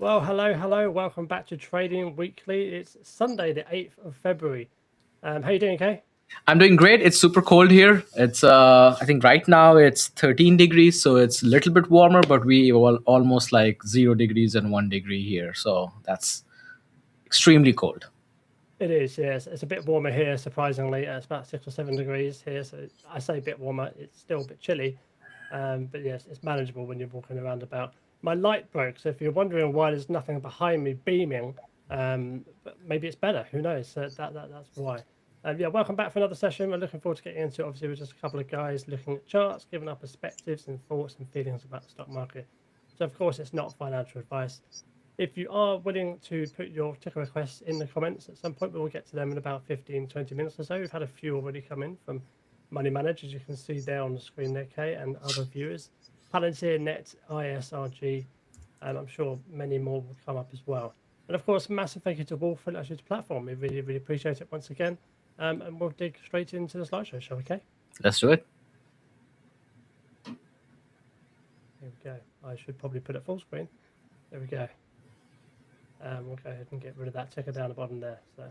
Well, hello. Welcome back to Trading Weekly. It's Sunday, the 8th of February. How you doing, Kay? I'm doing great. It's super cold here. It's I think right now it's 13 degrees, so it's a little bit warmer, but we all almost like 0 degrees and 1 degree here, so that's extremely cold. It is, yes. It's a bit warmer here, surprisingly. It's about 6 or 7 degrees here, so I say a bit warmer. It's still a bit chilly, but yes, it's manageable when you're walking around about. My light broke, so if you're wondering why there's nothing behind me beaming, but maybe it's better. Who knows? So that's why. Yeah, welcome back for another session. We're looking forward to getting into it. Obviously, we're just a couple of guys looking at charts, giving our perspectives and thoughts and feelings about the stock market. So, of course, it's not financial advice. If you are willing to put your ticker requests in the comments at some point, we will get to them in about 15, 20 minutes or so. We've had a few already come in from Money Managers, you can see there on the screen there, Kay, and other viewers. Palantir, Net, ISRG, and I'm sure many more will come up as well. And of course, massive thank you to Wolf for actually the platform. We really appreciate it once again. And we'll dig straight into the slideshow, shall we, Kay? Let's do it. Here we go. I should probably put it full screen. There we go. We'll go ahead and get rid of that ticker down the bottom there, so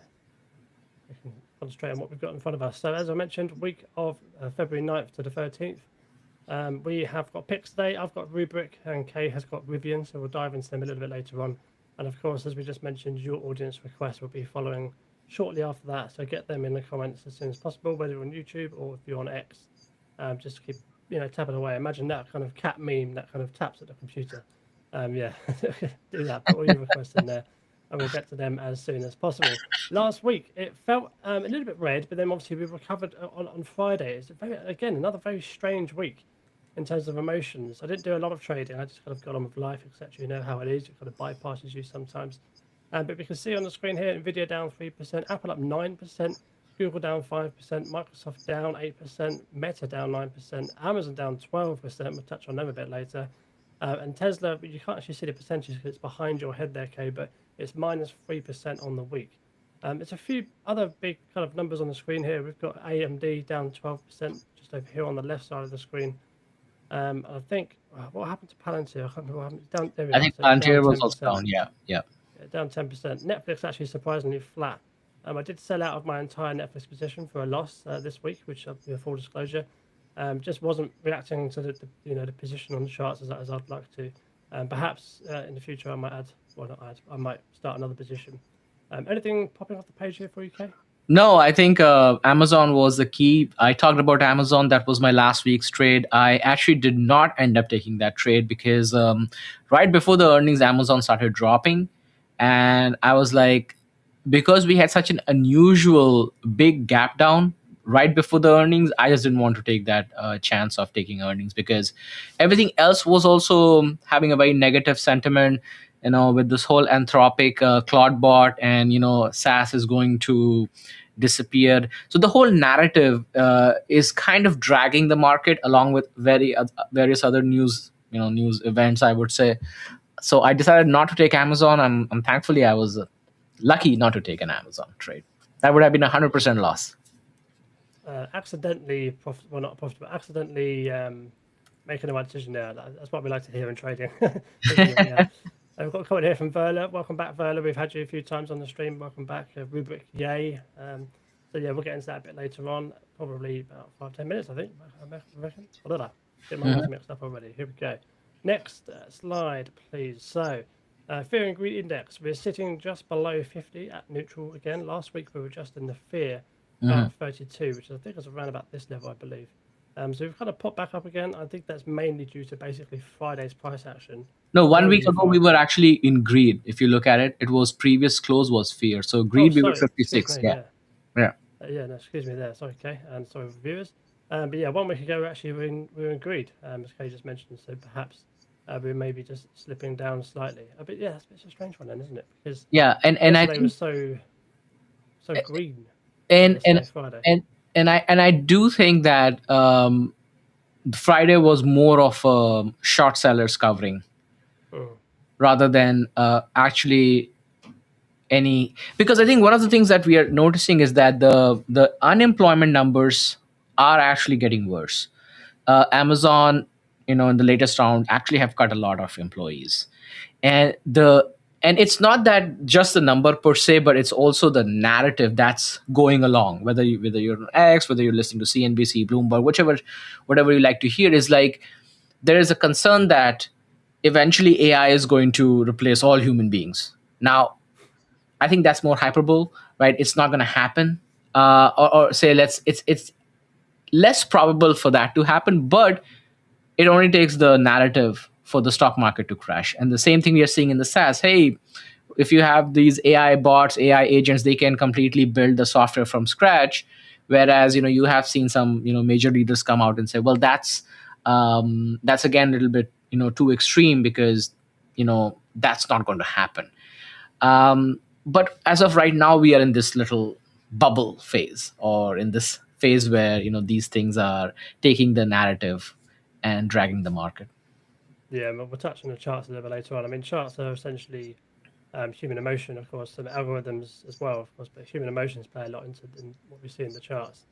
we can concentrate on what we've got in front of us. So as I mentioned, week of February 9th to the 13th, we have got picks today. I've got RBRK and Kaye has got RIVN, so we'll dive into them a little bit later on. And of course, as we just mentioned, your audience requests will be following shortly after that, so get them in the comments as soon as possible, whether you're on YouTube or if you're on X. Just keep tapping away. Imagine that kind of cat meme that kind of taps at the computer. Yeah, do that. Put all your requests in there, and we'll get to them as soon as possible. Last week, it felt a little bit red, but then obviously we recovered on Friday. It's again another very strange week in terms of emotions. I didn't do a lot of trading. I just kind of got on with life, etc. You know how it is. It kind of bypasses you sometimes. But we can see on the screen here, Nvidia down 3%, Apple up 9%, Google down 5%, Microsoft down 8%, Meta down 9%, Amazon down 12%. We'll touch on them a bit later. And Tesla, you can't actually see the percentage because it's behind your head there, Kay, but it's minus 3% on the week. It's a few other big kind of numbers on the screen here. We've got AMD down 12% just over here on the left side of the screen. I think, what happened to Palantir? I can't remember what happened. Down, there we I are. think So Palantir down was also 10%. down. Yeah. Down 10%. Netflix actually surprisingly flat. I did sell out of my entire Netflix position for a loss this week, which I'll be a full disclosure. Just wasn't reacting to the position on the charts as I'd like to. Perhaps in the future I might add, well not add, I might start another position. Anything popping off the page here for you, Kay? No, I think Amazon was the key. I talked about Amazon. That was my last week's trade. I actually did not end up taking that trade because right before the earnings, Amazon started dropping. And I was like, because we had such an unusual big gap down right before the earnings, I just didn't want to take that chance of taking earnings because everything else was also having a very negative sentiment. With this whole Anthropic Claude bot, and SaaS is going to disappear. So the whole narrative is kind of dragging the market along with various other news events, I would say. So I decided not to take Amazon. I'm thankfully I was lucky not to take an Amazon trade. That would have been 100% loss. Accidentally well, not profitable, accidentally making the right decision there. That's what we like to hear in trading. Yeah. We've got a comment here from Verla. Welcome back, Verla. We've had you a few times on the stream. Welcome back, RBRK. Yay. So yeah, we'll get into that a bit later on. Probably about 5-10 minutes, I think. I reckon. I don't know. Get my words mixed up already. Here we go. Next slide, please. So, fear and greed index. We're sitting just below 50 at neutral again. Last week we were just in the fear about 32, which I think is around about this level, I believe. So we've kind of popped back up again. I think that's mainly due to basically Friday's price action. No, 1 week ago we were actually in greed. If you look at it, it was previous close was fear. So greed we were 56. Yeah. No, excuse me there. Sorry, Kay, and sorry for viewers. But yeah, 1 week ago actually we were in greed, as Kay just mentioned. So perhaps we may be just slipping down slightly. But yeah, it's a strange one then, isn't it? Because and I think was so green. And I do think that Friday was more of a short sellers covering rather than actually any, because I think one of the things that we are noticing is that the unemployment numbers are actually getting worse. Amazon, in the latest round, actually have cut a lot of employees, and the And it's not that just the number per se, but it's also the narrative that's going along. Whether you're on X, whether you're listening to CNBC, Bloomberg, whatever you like to hear, is like there is a concern that eventually AI is going to replace all human beings. Now, I think that's more hyperbole, right? It's not going to happen, or say it's less probable for that to happen, but it only takes the narrative for the stock market to crash. And the same thing we are seeing in the SaaS. Hey, if you have these AI bots, AI agents, they can completely build the software from scratch. Whereas, you have seen some, major leaders come out and say, well, that's again a little bit, too extreme, because, that's not going to happen. But as of right now, we are in this little bubble phase, or in this phase where, these things are taking the narrative and dragging the market. Yeah, we'll touch on the charts a little bit later on. I mean, charts are essentially human emotion, of course, and algorithms as well, of course, but human emotions play a lot into in what we see in the charts,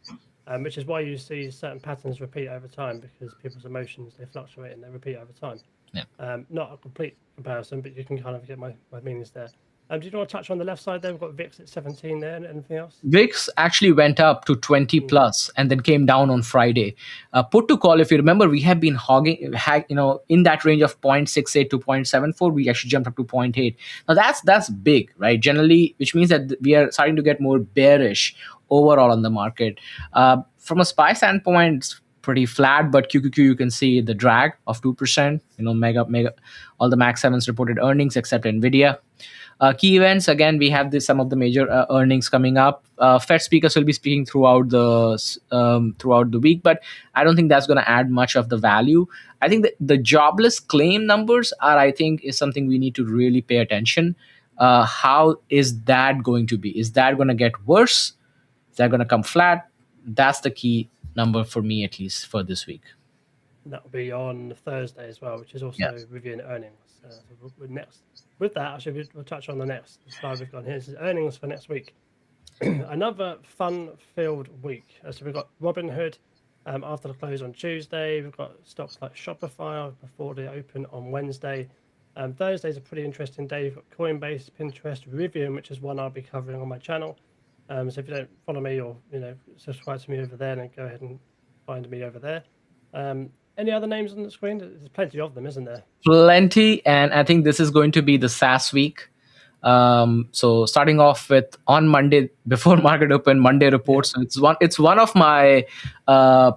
which is why you see certain patterns repeat over time, because people's emotions, they fluctuate and they repeat over time. Yeah. Not a complete comparison, but you can kind of get my meanings there. Do you want to touch on the left side there? We've got VIX at 17 there, and anything else? VIX actually went up to 20 plus and then came down on Friday. Put to call, if you remember, we have been in that range of 0.68 to 0.74. We actually jumped up to 0.8. Now that's big, right? Generally, which means that we are starting to get more bearish overall on the market. From a SPY standpoint, it's pretty flat, but QQQ, you can see the drag of 2%. Mega, all the Max 7s reported earnings except Nvidia. Key events, again, we have some of the major earnings coming up. Fed speakers will be speaking throughout the week, but I don't think that's going to add much of the value. I think that the jobless claim numbers is something we need to really pay attention. How is that going to be? Is that going to get worse? Is that going to come flat? That's the key number for me, at least for this week. That will be on Thursday as well, which is also reviewing earnings. So next, with that, actually, we'll touch on the next slide we've got here. This is earnings for next week. Another fun-filled week. So we've got Robinhood after the close on Tuesday. We've got stocks like Shopify before they open on Wednesday. Thursday's a pretty interesting day. You've got Coinbase, Pinterest, RIVN, which is one I'll be covering on my channel. So if you don't follow me or subscribe to me over there, then go ahead and find me over there. Any other names on the screen? There's plenty of them, isn't there? Plenty, and I think this is going to be the SaaS week. So starting off with on Monday, before market open, Monday reports. Yeah. So it's one of my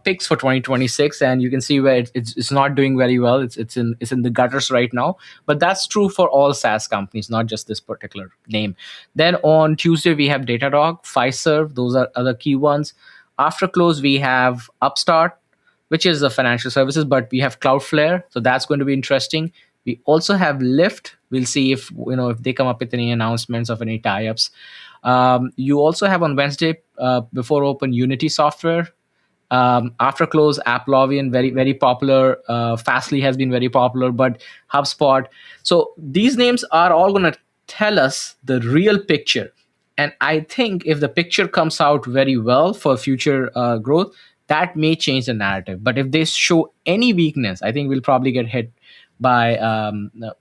picks for 2026, and you can see where it's not doing very well. It's in the gutters right now, but that's true for all SaaS companies, not just this particular name. Then on Tuesday we have Datadog, Fiserv. Those are other key ones. After close we have Upstart, which is the financial services, but we have Cloudflare, so that's going to be interesting. We also have Lyft. We'll see if they come up with any announcements of any tie-ups. You also have on Wednesday before open Unity Software. After close, AppLovin, very very popular. Fastly has been very popular, but HubSpot. So these names are all going to tell us the real picture. And I think if the picture comes out very well for future growth, that may change the narrative. But if they show any weakness, I think we'll probably get hit by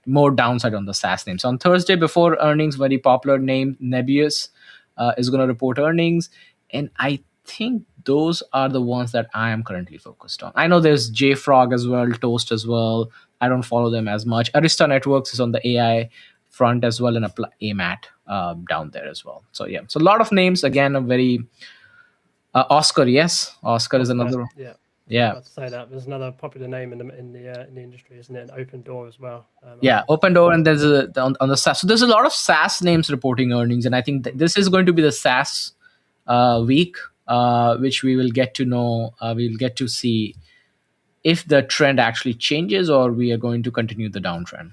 more downside on the SaaS names. So on Thursday before earnings, very popular name, Nebius, is going to report earnings. And I think those are the ones that I am currently focused on. I know there's JFrog as well, Toast as well. I don't follow them as much. Arista Networks is on the AI front as well, and AMAT down there as well. So yeah, so a lot of names. Again, a very Oscar, yes, Oscar is another. Yeah. Yeah. About to say that there's another popular name in the industry, isn't it? An Open Door as well. Open Door, and there's on the SaaS. So there's a lot of SaaS names reporting earnings, and I think this is going to be the SaaS week, which we will get to know. We'll get to see if the trend actually changes, or we are going to continue the downtrend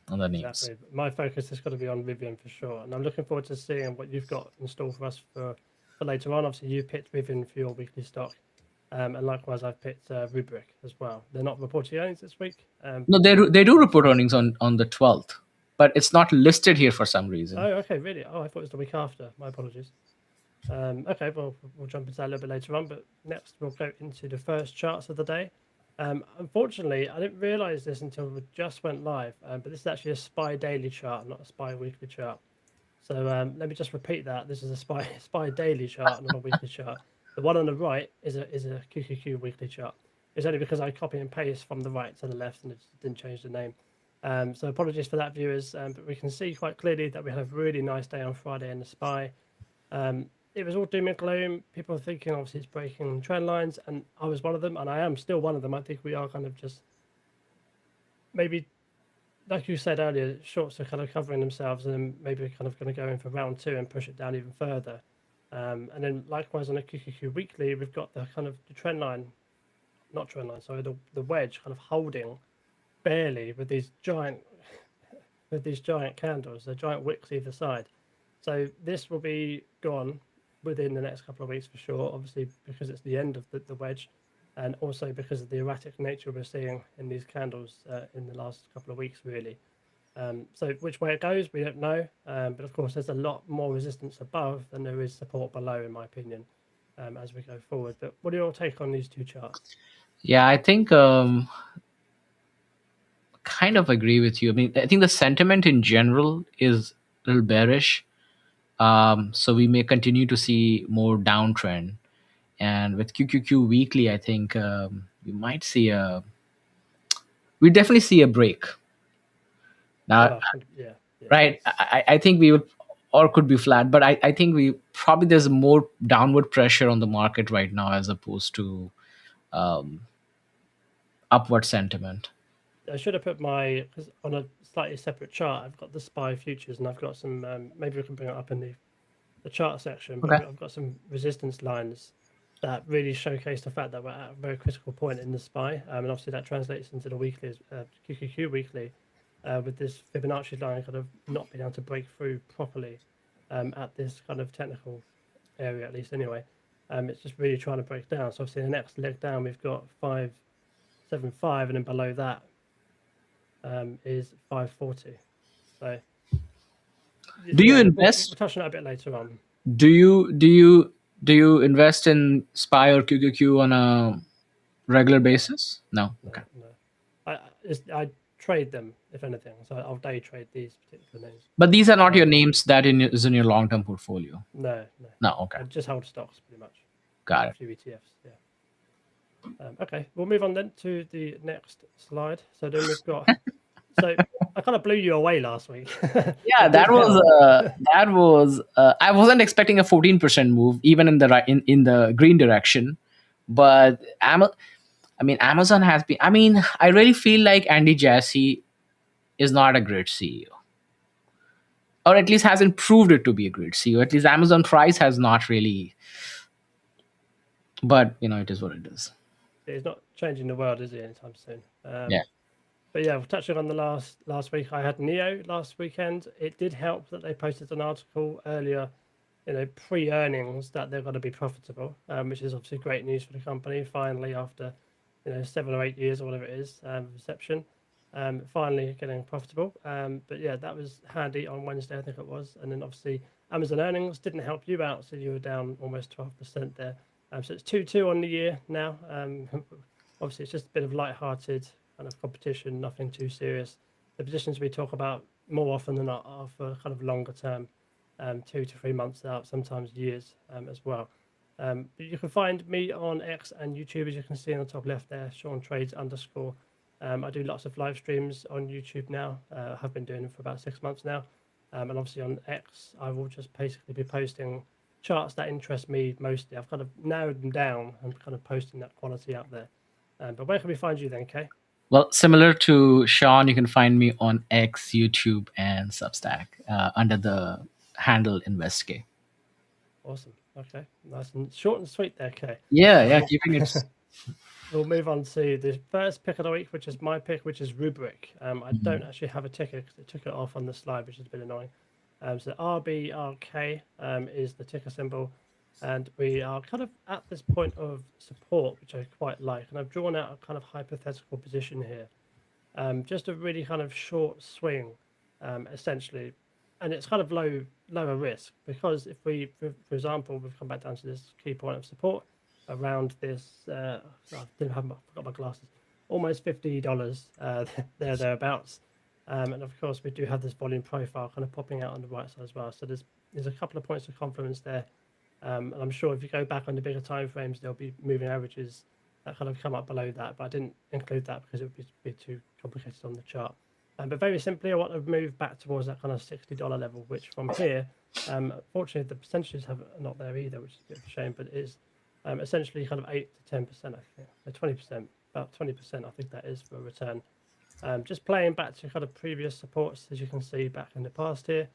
on the names. Exactly. My focus has got to be on RIVN for sure, and I'm looking forward to seeing what you've got in store for us for later on. Obviously, you picked RIVN for your weekly stock. And likewise, I've picked RBRK as well. They're not reporting earnings this week. No, they do report earnings on the 12th, but it's not listed here for some reason. Oh, okay, really? Oh, I thought it was the week after. My apologies. Okay, well, we'll jump into that a little bit later on. But next, we'll go into the first charts of the day. Unfortunately, I didn't realize this until we just went live, but this is actually a SPY daily chart, not a SPY weekly chart. So let me just repeat that. This is a SPY daily chart, not a weekly chart. The one on the right is a QQQ weekly chart. It's only because I copy and paste from the right to the left and it just didn't change the name. So apologies for that, viewers. But we can see quite clearly that we had a really nice day on Friday in the SPY. It was all doom and gloom. People were thinking, obviously, it's breaking trend lines, and I was one of them, and I am still one of them. I think we are kind of just maybe, like you said earlier, shorts are kind of covering themselves, and then maybe kind of going to go in for round two and push it down even further. And then likewise on a QQQ weekly, we've got the kind of the trend line, not trend line, sorry, the wedge kind of holding barely with these giant candles, the giant wicks either side. So this will be gone within the next couple of weeks for sure, obviously because it's the end of the wedge, and also because of the erratic nature we're seeing in these candles in the last couple of weeks, really. So which way it goes, we don't know. But of course, there's a lot more resistance above than there is support below, in my opinion, as we go forward. But what are your take on these two charts? Yeah, I think kind of agree with you. I mean, I think the sentiment in general is a little bearish. So we may continue to see more downtrend. And with QQQ weekly, I think we definitely see a break. Now, Oh, yeah, yeah, right? that's I think we would, or could be flat, but I think we probably there's more downward pressure on the market right now as opposed to um, upward sentiment. I should have put my because on a slightly separate chart. I've got the SPY futures, and I've got some. Maybe we can bring it up in the chart section, but Okay. I've got some resistance lines that really showcase the fact that we're at a very critical point in the SPY, and obviously that translates into the weekly, QQQ weekly, with this Fibonacci line kind of not being able to break through properly at this kind of technical area, at least anyway. It's just really trying to break down. So obviously the next leg down, we've got 575, and then below that is 540. So Do you yeah, we'll invest? touch on that a bit later on. Do you invest in SPY or QQQ on a regular No, basis? No. no, Okay. no. I trade them if anything, so I'll day trade these particular names. But these are not your Um, names is in your long term portfolio. no, no, No. Okay. I just hold stocks pretty much and Got a it. few ETFs. Yeah. Okay, we'll move on then to the next slide. So then we've got. So I kind of blew you away last week. Yeah, It did help. that was I wasn't expecting a 14% move even in the in the green direction, but I mean Amazon has been. I mean, I really feel like Andy Jassy is not a great CEO, or at least hasn't proved it to be a great CEO. At least Amazon price has not really. But it is what it is. It's not changing the world, is it, anytime soon? Yeah. But yeah, touching on the last week, I had Neo last weekend. It did help that they posted an article earlier, pre-earnings that they're going to be profitable, which is obviously great news for the company. Finally, after 7 or 8 years or whatever it is, reception, finally getting profitable. But yeah, that was handy on Wednesday, I think it was. And then obviously Amazon earnings didn't help you out, so you were down almost 12% there. So it's 2-2 on the year now. Obviously, it's just a bit of light-hearted kind of competition, nothing too serious. The positions we talk about more often than not are for kind of longer term, 2 to 3 months out, sometimes years as well. But you can find me on X and YouTube, as you can see on the top left there, Shaun Trades _. I do lots of live streams on YouTube now. I have been doing them for about 6 months now. And obviously on X, I will just basically be posting charts that interest me mostly. I've kind of narrowed them down and kind of posting that quality out there. But where can we find you then, Kay? Well, similar to Shaun, you can find me on X, YouTube, and Substack under the handle InvestK. Awesome. Okay. Nice and short and sweet there, Kay. Yeah, yeah, We'll, keeping it. we'll move on to the first pick of the week, which is my pick, which is Rubric. I don't Mhm. actually have a ticker because it took it off on the slide, which is a bit annoying. So RBRK is the ticker symbol. And we are kind of at this point of support, which I quite like. And I've drawn out a kind of hypothetical position here. Just a really kind of short swing, essentially, and it's kind of lower risk because if we, for example, we've come back down to this key point of support around this. I forgot my glasses. almost $50 thereabouts. And of course, we do have this volume profile kind of popping out on the right side as well. So there's a couple of points of confluence there. And I'm sure if you go back on the bigger time frames, there'll be moving averages that kind of come up below that. But I didn't include that because it would be too complicated on the chart. But very simply, I want to move back towards that kind of $60 level, which from here, unfortunately, the percentages are not there either, which is a bit of a shame. But it is essentially kind of 8 to 10%, I think, 20%, about 20%. I think that is for a return. Just playing back to kind of previous supports, as you can see back in the past here.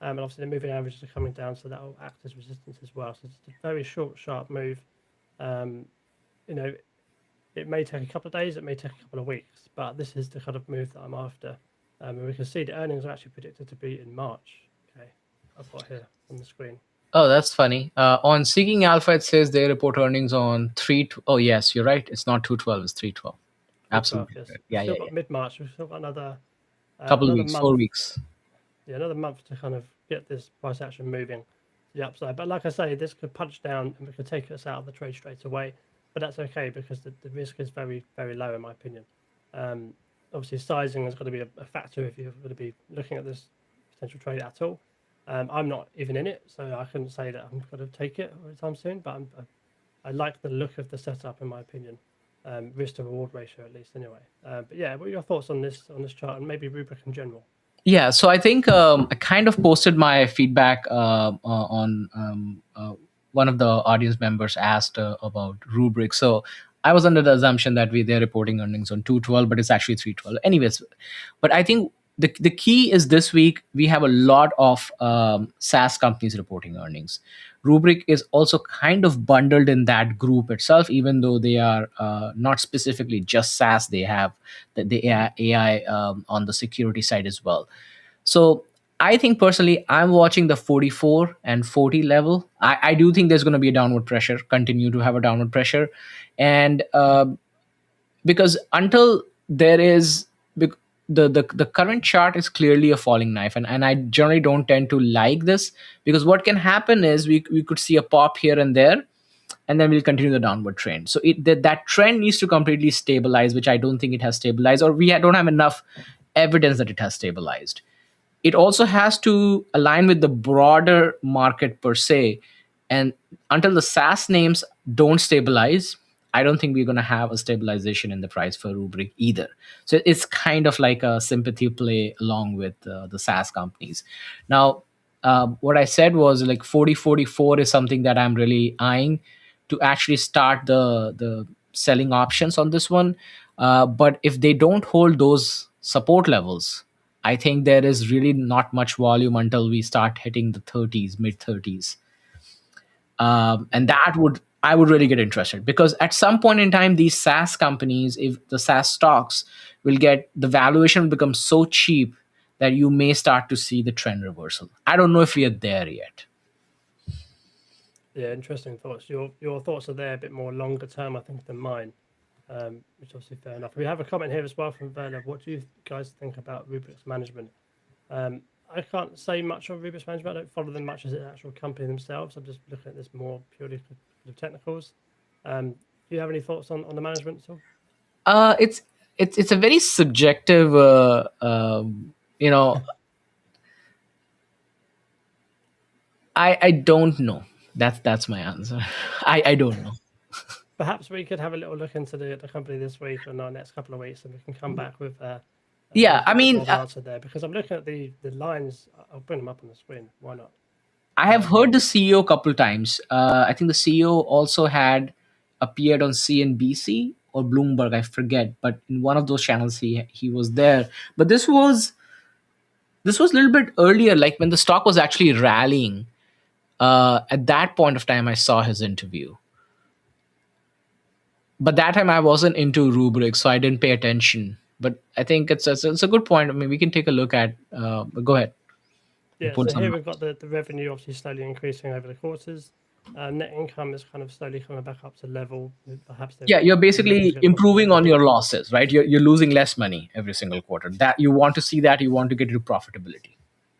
And obviously the moving averages are coming down, so that will act as resistance as well. So it's a very short, sharp move. You know, it may take a couple of days, it may take a couple of weeks, but this is the kind of move that I'm after. And we can see the earnings are actually predicted to be in March. Okay, I've got here on the screen. Oh, that's funny. On Seeking Alpha, it says they report earnings on 3. Oh, yes, you're right. It's not 212, it's 312. 3/12, Absolutely. yes. Correct. We've Yeah, still yeah, got yeah. mid-March. We've still got another Couple of another weeks, month. 4 weeks. Yeah, another month to kind of get this price action moving to the upside. But like I say, this could punch down and we could take us out of the trade straight away. But that's okay because the risk is very, very low in my opinion. Um, Obviously, sizing has got to be a factor if you're going to be looking at this potential trade at all. I'm not even in it, so I couldn't say that I'm going to take it anytime soon. But I like the look of the setup in my opinion. Risk to reward ratio at least anyway. But yeah, what are your thoughts on this chart and maybe rubric in general? Yeah, so I think I kind of posted my feedback on one of the audience members asked about rubric. So I was under the assumption that they're reporting earnings on 212, but it's actually 312. Anyways, but I think the key is this week we have a lot of SaaS companies reporting earnings. Rubric is also kind of bundled in that group itself, even though they are not specifically just SaaS. They have the AI on the security side as well. So I think personally, I'm watching the 44 and 40 level. I do think there's going to be a downward pressure, continue to have a downward pressure. And because until there is the current chart is clearly a falling knife, and I generally don't tend to like this, because what can happen is we could see a pop here and there, and then we'll continue the downward trend. So that trend needs to completely stabilize, which I don't think it has stabilized, or don't have enough evidence that it has stabilized. It also has to align with the broader market per se. And until the SaaS names don't stabilize, I don't think we're going to have a stabilization in the price for Rubrik either. So it's kind of like a sympathy play along with the SaaS companies. Now, what I said was like 40-44 is something that I'm really eyeing to actually start the selling options on this one. But if they don't hold those support levels, I think there is really not much volume until we start hitting the 30s, mid 30s. And Yeah. that would I would really get interested, because at some point in time, these SaaS companies, if the SaaS stocks will get the valuation will become so cheap that you may start to see the trend reversal. I don't know if we are there yet. Yeah, interesting thoughts. Your thoughts are there a bit more longer term, I think, than mine, which is obviously fair enough. We have a comment here as well from Verla. What do you guys think about Rubrik's management? Um, I can't say much on Rubrik's management. I don't follow them much as an actual company themselves. I'm just looking at this more purely for the technicals. Do you have any thoughts on the management at all? It's it's a very subjective, you know. I don't know. That's my answer. I don't know. Perhaps we could have a little look into the company this week or the next couple of weeks, and we can come back Yeah, with I a bit more mean, of an answer there. Because I'm looking at the lines. I'll bring them up on the screen. Why not? I have heard the CEO a couple times. I think the CEO also had appeared on CNBC or Bloomberg, I forget, but in one of those channels he was there. But this was a little bit earlier, like when the stock was actually rallying. At that point of time, I saw his interview. But that time I wasn't into rubric, so I didn't pay attention. But I think it's a good point. I mean, we can take a look at. Go ahead. Yeah. Put So some here we've got numbers. the revenue obviously slowly increasing over the quarters. Net income is kind of slowly coming back up to level. Perhaps Yeah, you're we're looking to basically get improving on profitability. your losses, right? You're losing less money every single quarter. That you want to see, that you want to get to profitability.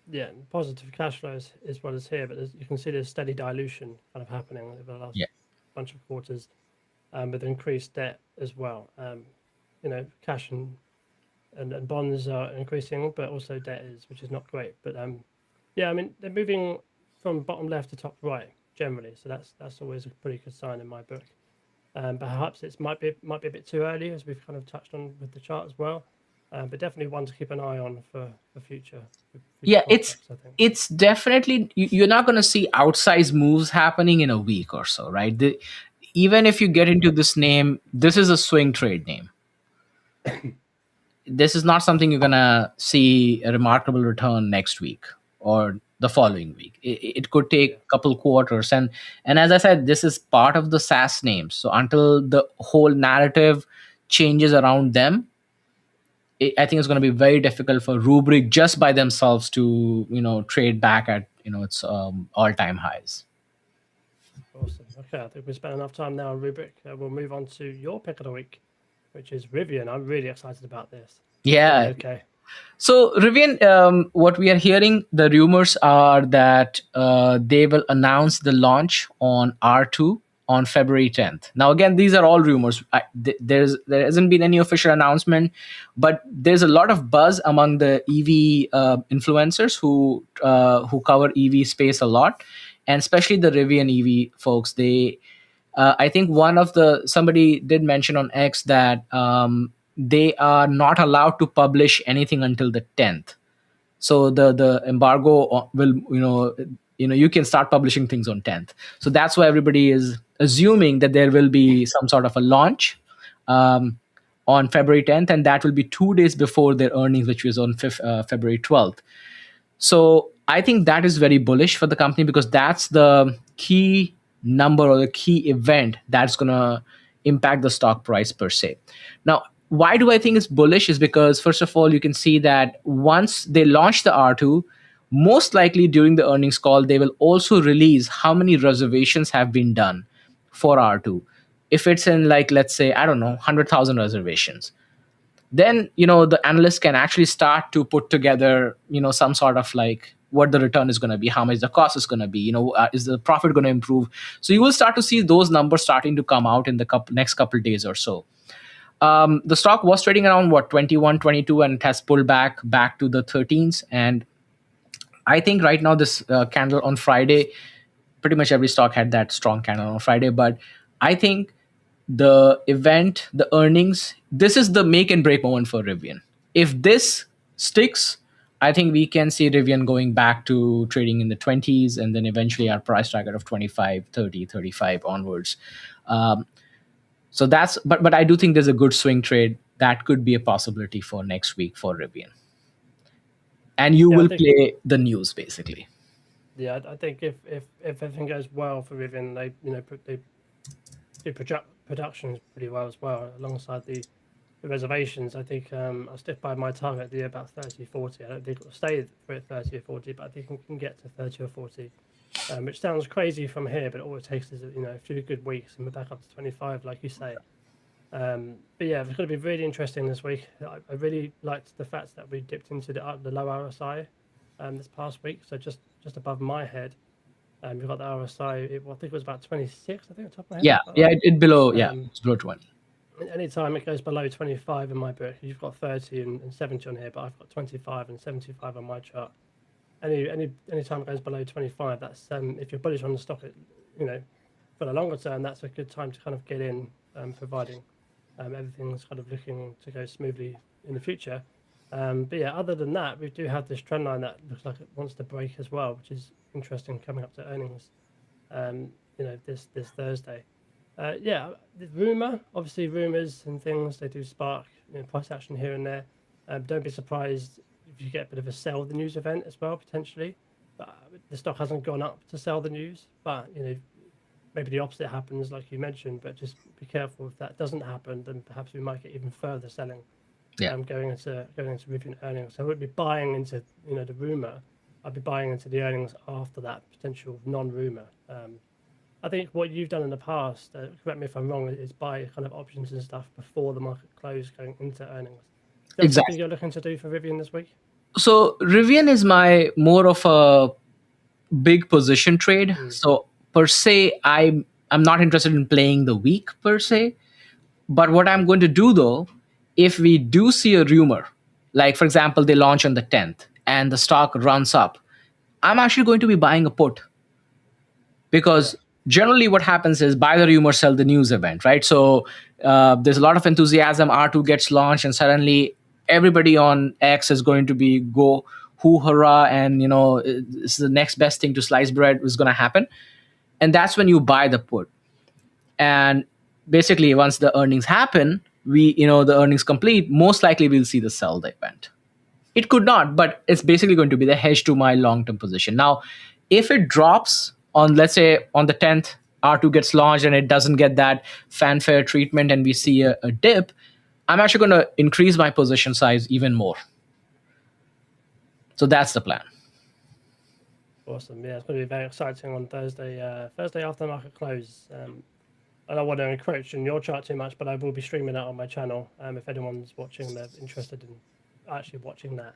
Yeah, and positive cash flows is what is here, but you can see there's steady dilution kind of happening over the last Yeah. bunch of quarters, with increased debt as well. cash and bonds are increasing, but also debt is, which is not great. But yeah, I mean they're moving from bottom left to top right generally, so that's always a pretty good sign in my book. Perhaps it might be a bit too early, as we've kind of touched on with the chart as well. But definitely one to keep an eye on for future Yeah, prospects, I think. it's definitely you're not going to see outsized moves happening in a week or so, right? Even if you get into this name, this is a swing trade name. This is not something you're going to see a remarkable return next week or the following week. It could take Yeah, a couple quarters, and as I said, this is part of the SaaS names. So until the whole narrative changes around them, I think it's going to be very difficult for Rubrik just by themselves to trade back at its all-time highs. awesome. Okay, I think we spent enough time now on Rubik. We'll move on to your pick of the week, which is Rivian. I'm really excited about this. Go Yeah. ahead, Kay. So, Rivian, what we are hearing, the rumors are that they will announce the launch on R2 on February 10th. Now, again, these are all rumors. There hasn't been any official announcement, but there's a lot of buzz among the EV influencers who cover EV space a lot, and especially the Rivian EV folks. I think somebody did mention on X that they are not allowed to publish anything until the 10th. So the embargo will you can start publishing things on 10th. So that's why everybody is assuming that there will be some sort of a launch um, on February 10th, and that will be 2 days before their earnings, which was on February 12th. So I think that is very bullish for the company because that's the key number or the key event that's going to impact the stock price per se. Now, why do I think it's bullish is because, first of all, you can see that once they launch the R2, most likely during the earnings call, they will also release how many reservations have been done for R2. If it's in, like, let's say, I don't know, 100,000 reservations, then the analysts can actually start to put together some sort of like what the return is going to be, how much the cost is going to be, is the profit going to improve. So you will start to see those numbers starting to come out in the next couple days or so. The stock was trading around what, 21, 22, and it has pulled back to the 13s. And I think right now this candle on Friday, pretty much every stock had that strong candle on Friday, but I think the earnings, this is the make and break moment for Rivian. If this sticks, I think we can see Rivian going back to trading in the 20s, and then eventually our price target of 25, 30, 35 onwards. So that's, but I do think there's a good swing trade that could be a possibility for next week for Rivian. And you Yeah, I will think play the news basically. yeah, I think if everything goes well for Rivian, they they do productions pretty well as well alongside the reservations. I think I'll stick by my target at the about 30 40. I don't think it'll stay for 30 or 40, but I think it can get to 30 or 40, which sounds crazy from here, but all it takes is a few good weeks and we're back up to 25, like you say. But yeah, it's going to be really interesting this week. I really liked the fact that we dipped into the low RSI this past week, so just above my head. We've got the RSI. I think it was about 26. I think on top of my head. Yeah, Is that yeah, right? it's below 20. Anytime it goes below 25 in my book, you've got 30 and 70 on here, but I've got 25 and 75 on my chart. Any time it goes below 25, that's if you're bullish on the stock, for the longer term, that's a good time to kind of get in, providing everything's kind of looking to go smoothly in the future. But yeah, other than that, we do have this trend line that looks like it wants to break as well, which is interesting coming up to earnings. This Thursday. Yeah, the obviously, rumors and things, they do spark price action here and there. Don't be surprised if you get a bit of a sell the news event as well, potentially. But the stock hasn't gone up to sell the news, but maybe the opposite happens, like you mentioned. But just be careful if that doesn't happen, then perhaps we might get even further selling. Yeah. Going into Rivian earnings. So I would be buying into the rumor. I'd be buying into the earnings after that potential non-rumor. I think what you've done in the past, correct me if I'm wrong, is buy kind of options and stuff before the market close going into earnings. Is that something you're looking to do for Rivian this week? So Rivian is my more of a big position trade. So per se, I'm not interested in playing the week per se. But what I'm going to do though if we do see a rumor, like for example, they launch on the 10th and the stock runs up, I'm actually going to be buying a put, Yeah, because generally what happens is buy the rumor, sell the news event, right? So there's a lot of enthusiasm. R2 gets launched, and suddenly everybody on X is going to be go hoo hurrah, and it's the next best thing to sliced bread is going to happen, and that's when you buy the put. And basically, once the earnings happen, the earnings complete, most likely we'll see the sell the event. It could not, but it's basically going to be the hedge to my long term position. Now, if it drops on, let's say, on the 10th, R2 gets launched and it doesn't get that fanfare treatment and we see a dip, I'm actually going to increase my position size even more. So that's the plan. awesome. Yeah, it's going to be very exciting on Thursday after the market close. I don't want to encroach on your chart too much, but I will be streaming that on my channel. If anyone's watching, they're interested in actually watching that.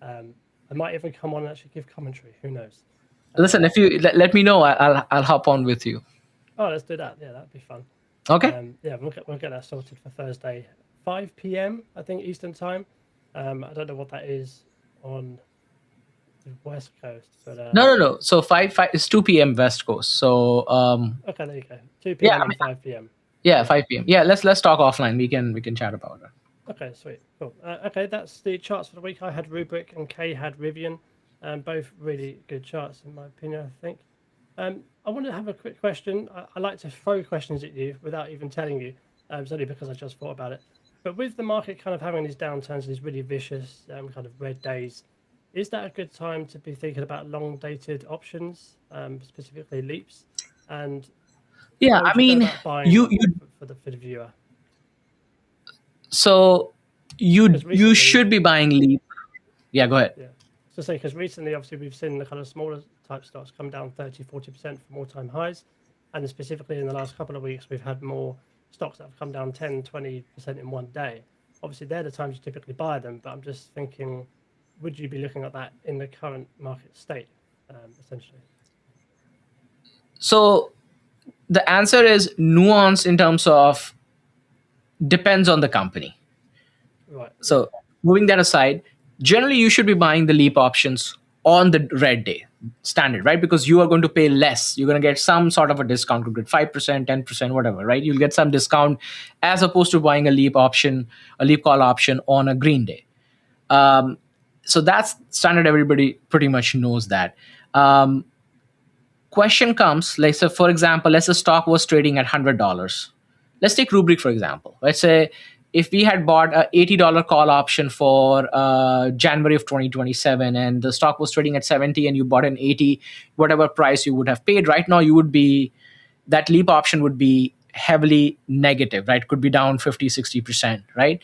I might even come on and actually give commentary. Who knows? Listen, if you let me know, I'll hop on with you. Oh, let's do that. Yeah, that'd be fun. Okay. Yeah, we'll get that sorted for Thursday, 5 p.m. I think Eastern time. I don't know what that is on the West Coast, but No. So five is 2 p.m. West Coast. So okay, there you go. 2 p.m. and 5 p.m. Yeah, 5 p.m. Yeah, let's talk offline. We can chat about it. Okay, sweet, cool. Okay, that's the charts for the week. I had Rubric and Kaye had RIVN, both really good charts in my opinion. I think. I want to have a quick question. I like to throw questions at you without even telling you. It's only because I just thought about it. But with the market kind of having these downturns, these really vicious kind of red days, is that a good time to be thinking about long-dated options, specifically leaps? And Yeah, how would I you go mean, about buying you them for the viewer? so you Recently, should be buying leap. Yeah, go ahead. yeah. So say, because recently, obviously, we've seen the kind of smaller type stocks come down 30-40% from all-time highs. And specifically in the last couple of weeks, we've had more stocks that have come down 10-20% in one day. Obviously, they're the times you typically buy them. But I'm just thinking, would you be looking at that in the current market state, essentially? So the answer is nuanced in terms of depends on the company. Right. So moving that aside, generally you should be buying the leap options on the red day standard, right? Because you are going to pay less. You're going to get some sort of a discount, you get 5%, 10%, whatever, right? You'll get some discount as opposed to buying a leap option, a leap call option on a green day. So that's standard. Everybody pretty much knows that. Question comes, like, so for example, let's say stock was trading at $100. Let's take Rubric for example. Let's say if we had bought a $80 call option for January of 2027, and the stock was trading at 70 and you bought an 80, whatever price you would have paid, right now you would be, that leap option would be heavily negative, right? Could be down 50-60%, right?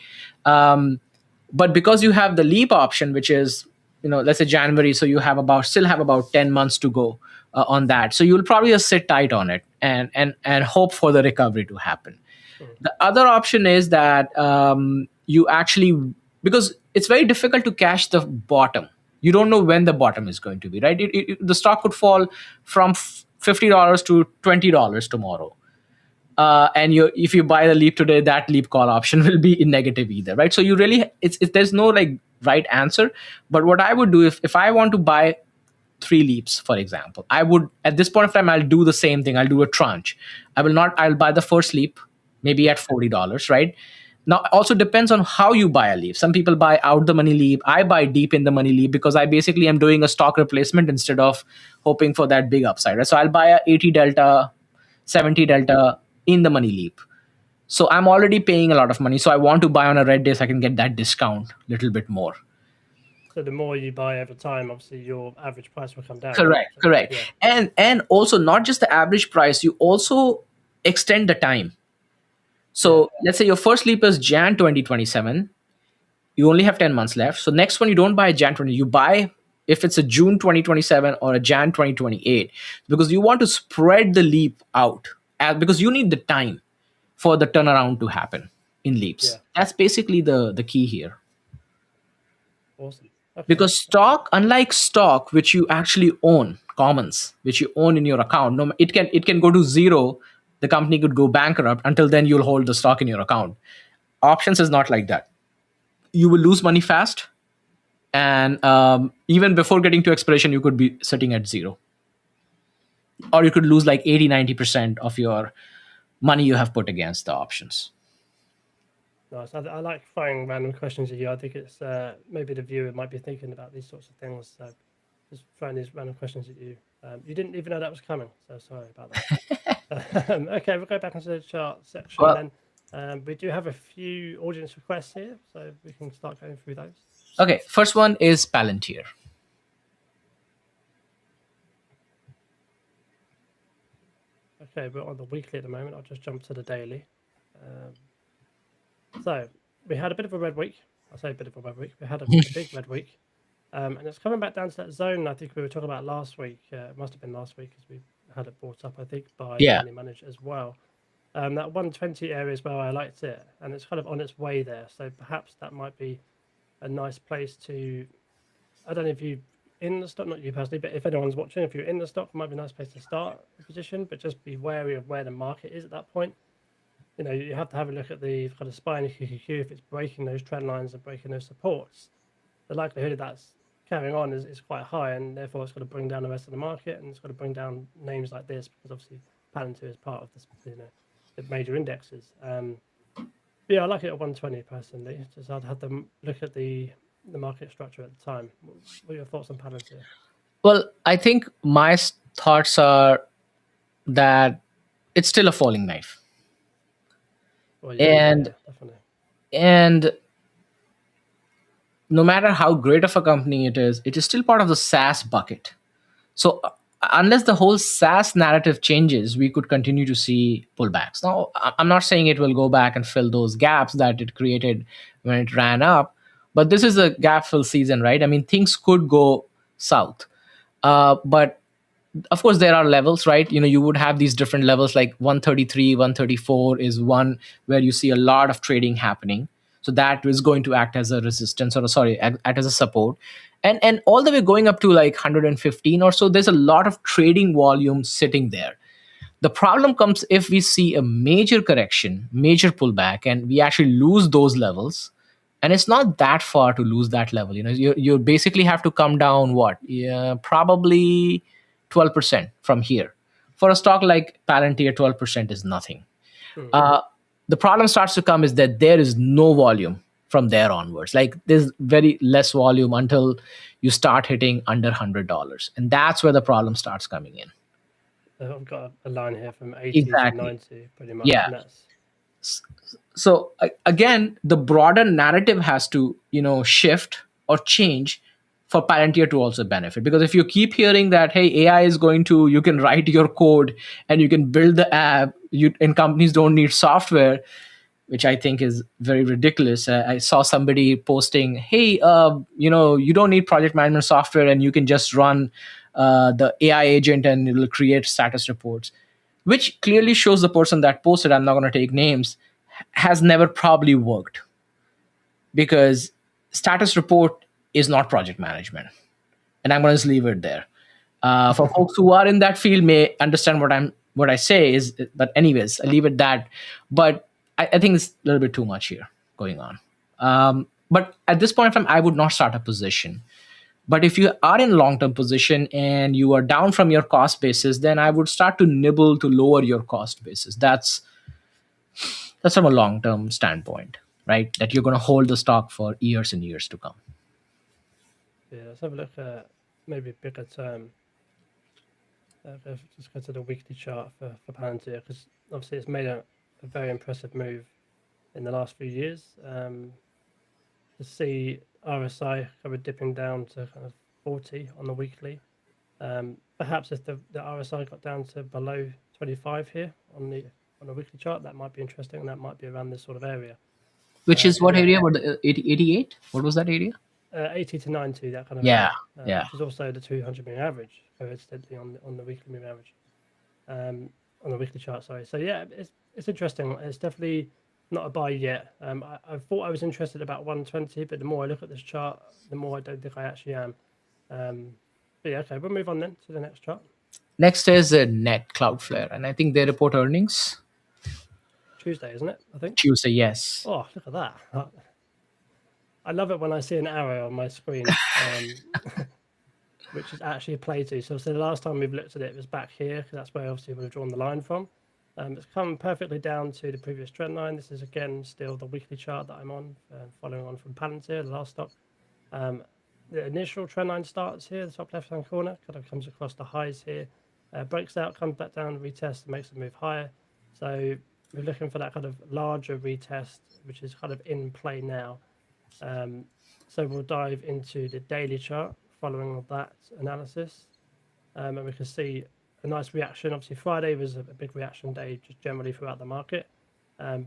But because you have the leap option, which is, let's say January, so you have still have about 10 months to go on that, so you'll probably just sit tight on it and hope for the recovery to happen. The other option is that you actually, because it's very difficult to catch the bottom, you don't know when the bottom is going to be, right? The stock could fall from $50 to $20 tomorrow. And if you buy the leap today, that leap call option will be in negative either, right? So you really, there's no like right answer. But what I would do, if I want to buy 3 leaps, for example, I would, at this point of time, I'll do the same thing. I'll do a tranche. I'll buy the first leap, maybe at $40, right? Now, also depends on how you buy a leap. Some people buy out the money leap. I buy deep in the money leap because I basically am doing a stock replacement instead of hoping for that big upside, right? So I'll buy a 80 delta, 70 delta in the money leap. So I'm already paying a lot of money. So I want to buy on a red day so I can get that discount a little bit more. So the more you buy over time, obviously your average price will come down. Correct, right? correct. Yeah. And also not just the average price, you also extend the time. So let's say your first leap is Jan 2027. You only have 10 months left. So next one, you don't buy Jan 20, you buy if it's a June 2027 or a Jan 2028, because you want to spread the leap out, because you need the time for the turnaround to happen in leaps. That's basically the key here. Awesome. Okay. Because stock, unlike stock, which you actually own, commons, which you own in your account, it can go to zero. The company could go bankrupt. Until then, you'll hold the stock in your account. Options is not like that. you will lose money fast, and even before getting to expiration, you could be sitting at zero, or you could lose like 80-90% of your money you have put against the options. Nice. I like throwing random questions at you. I think it's maybe the viewer might be thinking about these sorts of things. So just throwing these random questions at you. You didn't even know that was coming, so sorry about that. Okay, we'll go back into the chart section Well, then. We do have a few audience requests here, so we can start going through those. okay, first one is Palantir. Okay, we're on the weekly at the moment. I'll just jump to the daily. So we had a bit of a red week. I say a bit of a red week. We had a big red week. And it's coming back down to that zone I think we were talking about last week. It must have been last week because we had it brought up, I think, by Yeah. Money Manager as well. That 120 area is where I liked it, and it's kind of on its way there. So perhaps that might be a nice place to. I don't know if you in the stock, not you personally, but if anyone's watching, if you're in the stock, it might be a nice place to start a position, but just be wary of where the market is at that point. You know, you have to have a look at the kind of SPY and QQQ. If it's breaking those trend lines and breaking those supports, the likelihood of that's carrying on is quite high, and therefore it's got to bring down the rest of the market, and it's got to bring down names like this because obviously Palantir is part of this, the major indexes. Yeah, I like it at 120 personally. Just I'd have to look at the market structure at the time. What are your thoughts on Palantir? Well, I think my thoughts are that it's still a falling knife. Well, and yeah, definitely. and no matter how great of a company it is still part of the SaaS bucket. So unless the whole SaaS narrative changes, we could continue to see pullbacks. Now, I'm not saying it will go back and fill those gaps that it created when it ran up, but this is a gap fill season, right? I mean, things could go south. But of course there are levels, right? You would have these different levels, like 133, 134 is one where you see a lot of trading happening. So that is going to act as a resistance, or sorry, act as a support. And all the way going up to like 115 or so, there's a lot of trading volume sitting there. The problem comes if we see a major correction, major pullback, and we actually lose those levels. And it's not that far to lose that level. You basically have to come down what? Yeah, probably 12% from here. For a stock like Palantir, 12% is nothing. The problem starts to come is that there is no volume from there onwards. Like there's very less volume until you start hitting under $100, and that's where the problem starts coming in. I've got a line here from 80 Exactly. to 90, pretty much. Yeah. And that's So again, the broader narrative has to shift or change for Palantir to also benefit. Because if you keep hearing that, hey, AI is going to, you can write your code and you can build the app, and companies don't need software, which I think is very ridiculous. I saw somebody posting, hey, you don't need project management software and you can just run the AI agent and it will create status reports, which clearly shows the person that posted, I'm not going to take names, has never probably worked, because status report is not project management. And I'm going to just leave it there. For folks who are in that field may understand what I say is, but anyways, I leave it that. But I think it's a little bit too much here going on. But at this point in time, I would not start a position. But if you are in long-term position and you are down from your cost basis, then I would start to nibble to lower your cost basis. That's from a long-term standpoint, right? That you're going to hold the stock for years and years to come. Yeah, let's have a look at maybe a bigger term. Just go to the weekly chart for Palantir, because obviously it's made a very impressive move in the last few years. To see RSI kind of dipping down to kind of 40 on the weekly. Perhaps if the RSI got down to below 25 here on the weekly chart, that might be interesting, and that might be around this sort of area. Which is what area? What, 88? What was that area? 80 to 90, that kind of Yeah, area, which is also the 200 moving average, coincidentally on the weekly moving average, on the weekly chart. Sorry. So yeah, it's interesting. It's definitely not a buy yet. I thought I was interested about 120, but the more I look at this chart, the more I don't think I actually am. But yeah, okay, we'll move on then to the next chart. Next is Net Cloudflare, and I think they report earnings Tuesday, isn't it? I think Tuesday. Yes. Oh, look at that. I love it when I see an arrow on my screen, which is actually a play to. So the last time we've looked at it was back here, because that's where obviously we've drawn the line from. It's come perfectly down to the previous trend line. This is again still the weekly chart that I'm on, following on from Palantir, the last stock. The initial trend line starts here, the top left-hand corner, kind of comes across the highs here, breaks out, comes back down, retests, and makes a move higher. So we're looking for that kind of larger retest, which is kind of in play now. So we'll dive into the daily chart following that analysis, and we can see a nice reaction. Obviously, Friday was a big reaction day just generally throughout the market,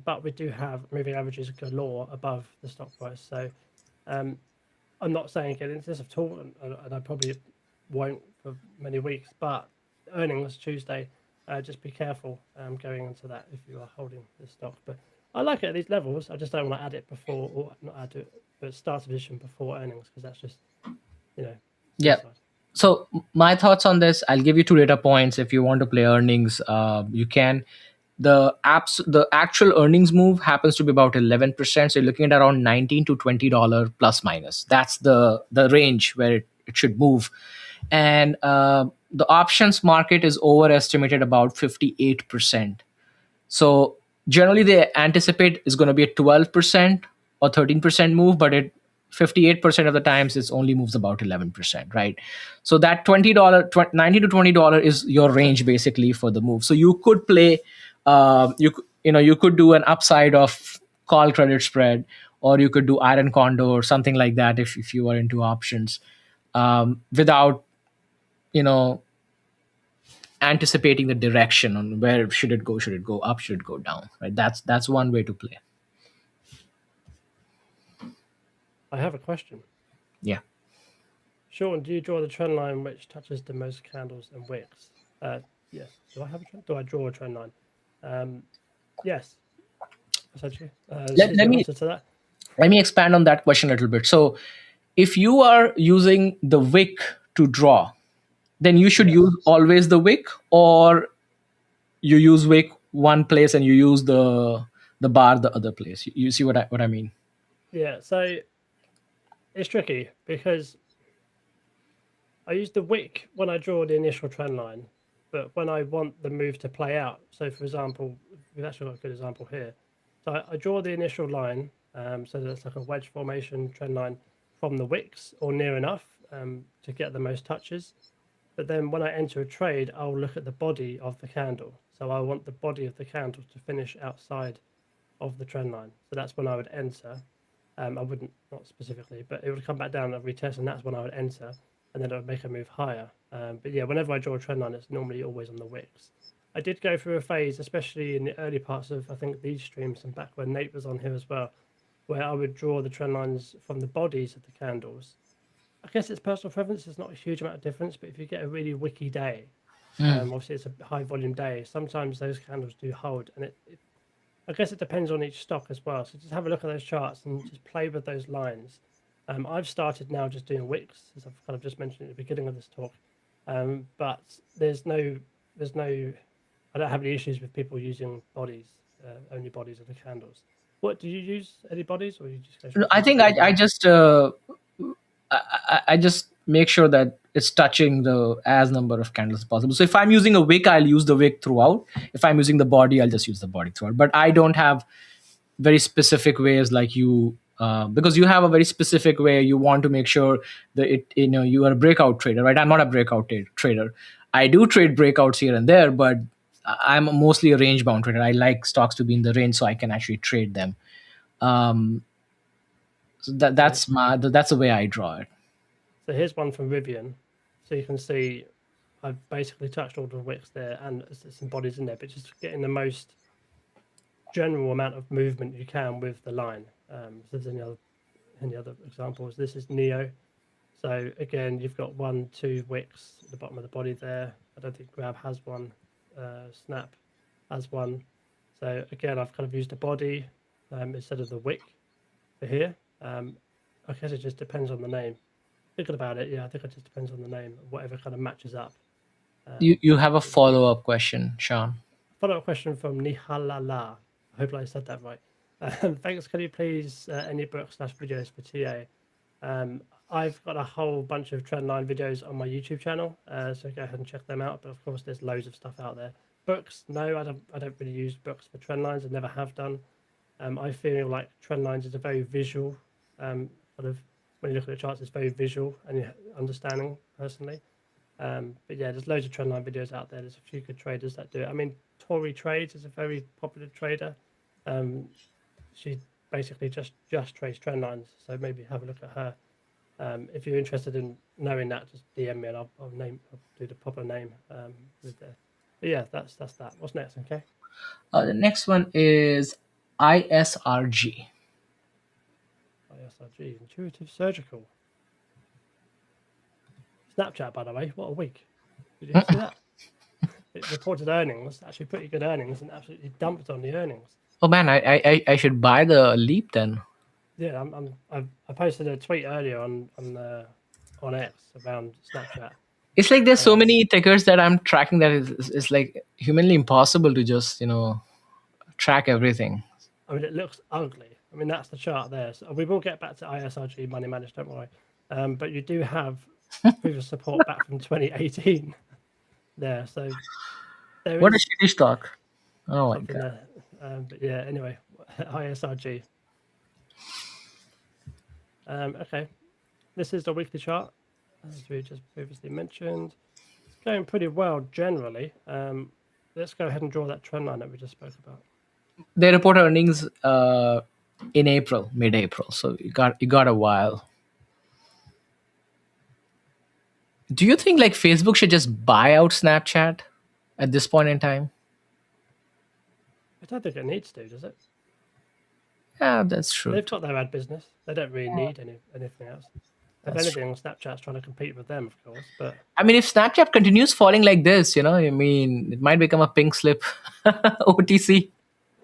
but we do have moving averages galore above the stock price. So I'm not saying get into this at all, and I probably won't for many weeks. But earnings Tuesday, just be careful going into that if you are holding this stock. But I like it at these levels. I just don't want to add it before, or not add it, but start a position before earnings, because that's just, Yeah. suicide. So my thoughts on this, I'll give you two data points. If you want to play earnings, you can. The actual earnings move happens to be about 11%. So you're looking at around $19 to $20 plus minus. That's the range where it should move. And the options market is overestimated about 58%. So generally they anticipate is going to be a 12% or 13% move, but it 58% of the times it only moves about 11%, right? So that $20, $19 to $20 is your range basically for the move. So you could play, you could do an upside of call credit spread, or you could do iron condor or something like that if you are into options, without you know anticipating the direction on where should it go up, should it go down, right? That's one way to play. I have a question. Yeah. Shaun, do you draw the trend line which touches the most candles and wicks? Yes. Do I have a trend? Do I draw a trend line? Yes, essentially. This let, is let the me answer to that. let me expand on that question a little bit. So if you are using the wick to draw, then you should Yes. use always the wick, or you use wick one place and you use the bar the other place. You see what I mean? Yeah. So it's tricky because I use the wick when I draw the initial trend line, but when I want the move to play out, so for example, we've actually got a good example here. So I draw the initial line, so that's like a wedge formation trend line from the wicks or near enough to get the most touches. But then when I enter a trade, I'll look at the body of the candle. So I want the body of the candle to finish outside of the trend line. So that's when I would enter. I wouldn't, not specifically, but it would come back down and retest, and that's when I would enter, and then it would make a move higher. But yeah, whenever I draw a trend line, it's normally always on the wicks. I did go through a phase, especially in the early parts of, I think, these streams and back when Nate was on here as well, where I would draw the trend lines from the bodies of the candles. I guess it's personal preference. There's not a huge amount of difference, but if you get a really wicky day, obviously it's a high volume day, sometimes those candles do hold, and I guess it depends on each stock as well. So just have a look at those charts and just play with those lines. I've started now just doing wicks, as I've kind of just mentioned at the beginning of this talk. But there's no, I don't have any issues with people using bodies, only bodies of the candles. What do you use? Any bodies, or you just go straight I from think body? I just make sure that it's touching the as number of candles as possible. So if I'm using a wick, I'll use the wick throughout. If I'm using the body, I'll just use the body throughout. But I don't have very specific ways like you, because you have a very specific way. You want to make sure that you are a breakout trader, right? I'm not a breakout trader. I do trade breakouts here and there, but I'm mostly a range bound trader. I like stocks to be in the range so I can actually trade them. So that's the way I draw it. So here's one from RIVN. So you can see I've basically touched all the wicks there, and there's some bodies in there, but just getting the most general amount of movement you can with the line. So there's any other examples? This is Neo. So again, you've got 1, 2 wicks at the bottom of the body there. I don't think Grab has one. Snap has one. So again, I've kind of used the body instead of the wick for here. I guess it just depends on the name. Thinking about it, yeah, I think it just depends on the name, whatever kind of matches up. You have a follow-up question, Sean? Follow-up question from Nihalala. I hope I said that right. Thanks. Can you please any book/videos for TA? I've got a whole bunch of trendline videos on my YouTube channel, so go ahead and check them out. But of course, there's loads of stuff out there. Books, no, I don't. I don't really use books for trendlines. I never have done. I feel like trendlines is a very visual sort of. When you look at the charts, it's very visual and understanding personally. But yeah, there's loads of trendline videos out there. There's a few good traders that do it. I mean, Tori Trades is a very popular trader. Um, she basically just trades trend lines, so maybe have a look at her. If you're interested in knowing that, just DM me and I'll do the proper name with the. But yeah, that's that. What's next? Okay. The next one is ISRG. ISRG, Intuitive Surgical. Snapchat, by the way, what a week. Did you see that? It reported earnings, actually pretty good earnings, and absolutely dumped on the earnings. Oh man, I should buy the leap then. Yeah, I posted a tweet earlier on X around Snapchat. It's like there's so many tickers that I'm tracking that it's like humanly impossible to just track everything. I mean, it looks ugly. I mean, that's the chart there. So we will get back to ISRG money managed, don't worry. But you do have previous support back from 2018 there. So there What a is shitty stock. Oh my something god. there. But yeah, anyway, ISRG. Okay, this is the weekly chart, as we just previously mentioned. It's going pretty well generally. Let's go ahead and draw that trend line that we just spoke about. They report earnings in April, mid-April, so you got a while. Do you think like Facebook should just buy out Snapchat at this point in time? I don't think it needs to, does it? Yeah, that's true. They've got their ad business. They don't really need anything else. If That's true. anything, Snapchat's trying to compete with them, of course. But I mean, if Snapchat continues falling like this, I mean, it might become a pink slip OTC.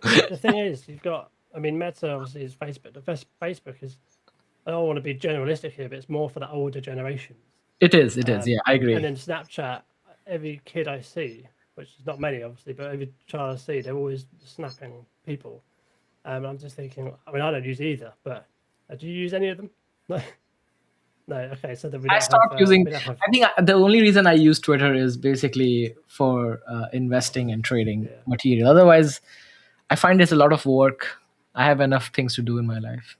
the thing is, I mean, Meta obviously is Facebook. The best Facebook is, I don't want to be generalistic here, but it's more for the older generations. It is. Yeah, I agree. And then Snapchat, every kid I see, which is not many obviously, but every child I see, they're always snapping people. I'm just thinking, I mean, I don't use either, but do you use any of them? No. No, okay. So then we I don't stopped have. using. We don't have. I think the only reason I use Twitter is basically for investing and trading Yeah. material. Otherwise, I find it's a lot of work. I have enough things to do in my life.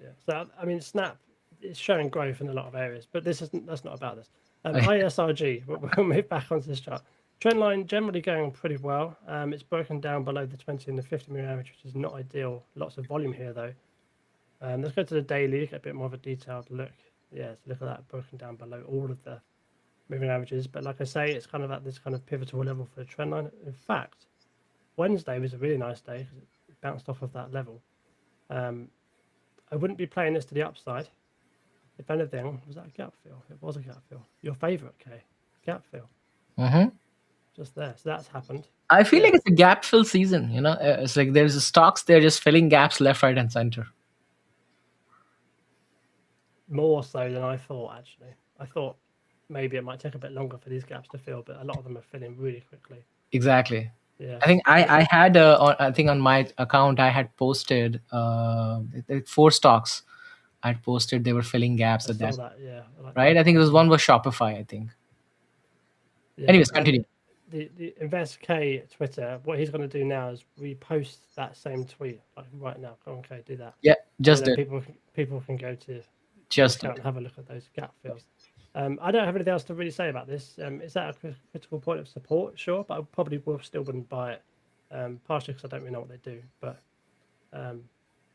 Yeah. So I mean, Snap is showing growth in a lot of areas, but that's not about this. ISRG. We'll move back onto this chart. Trend line generally going pretty well. It's broken down below the 20 and the 50 moving average, which is not ideal. Lots of volume here though. Let's go to the daily, get a bit more of a detailed look. Yeah, so look at that, broken down below all of the moving averages. But like I say, it's kind of at this kind of pivotal level for the trend line. In fact, Wednesday was a really nice day because it bounced off of that level. I wouldn't be playing this to the upside. If anything, was that a gap fill? It was a gap fill. Your favorite, Kaye. Gap fill. Mm-hmm. Just there. So that's happened. I feel like it's a gap fill season. It's like there's stocks they're just filling gaps left, right, and center. More so than I thought, actually. I thought maybe it might take a bit longer for these gaps to fill, but a lot of them are filling really quickly. Exactly. Yeah. I think I had I think on my account I had posted 4 stocks. I had posted they were filling gaps I at saw that. that, yeah. Right? I think it was one was Shopify. I think. Yeah. Anyways, continue. The Invest K Twitter, what he's going to do now is repost that same tweet like right now. Come on, K, do that. Yeah, just and then did. people can go to Just account did. and have a look at those gap fills. I don't have anything else to really say about this. Is that a critical point of support? Sure, but I probably still wouldn't buy it. Partially because I don't really know what they do, but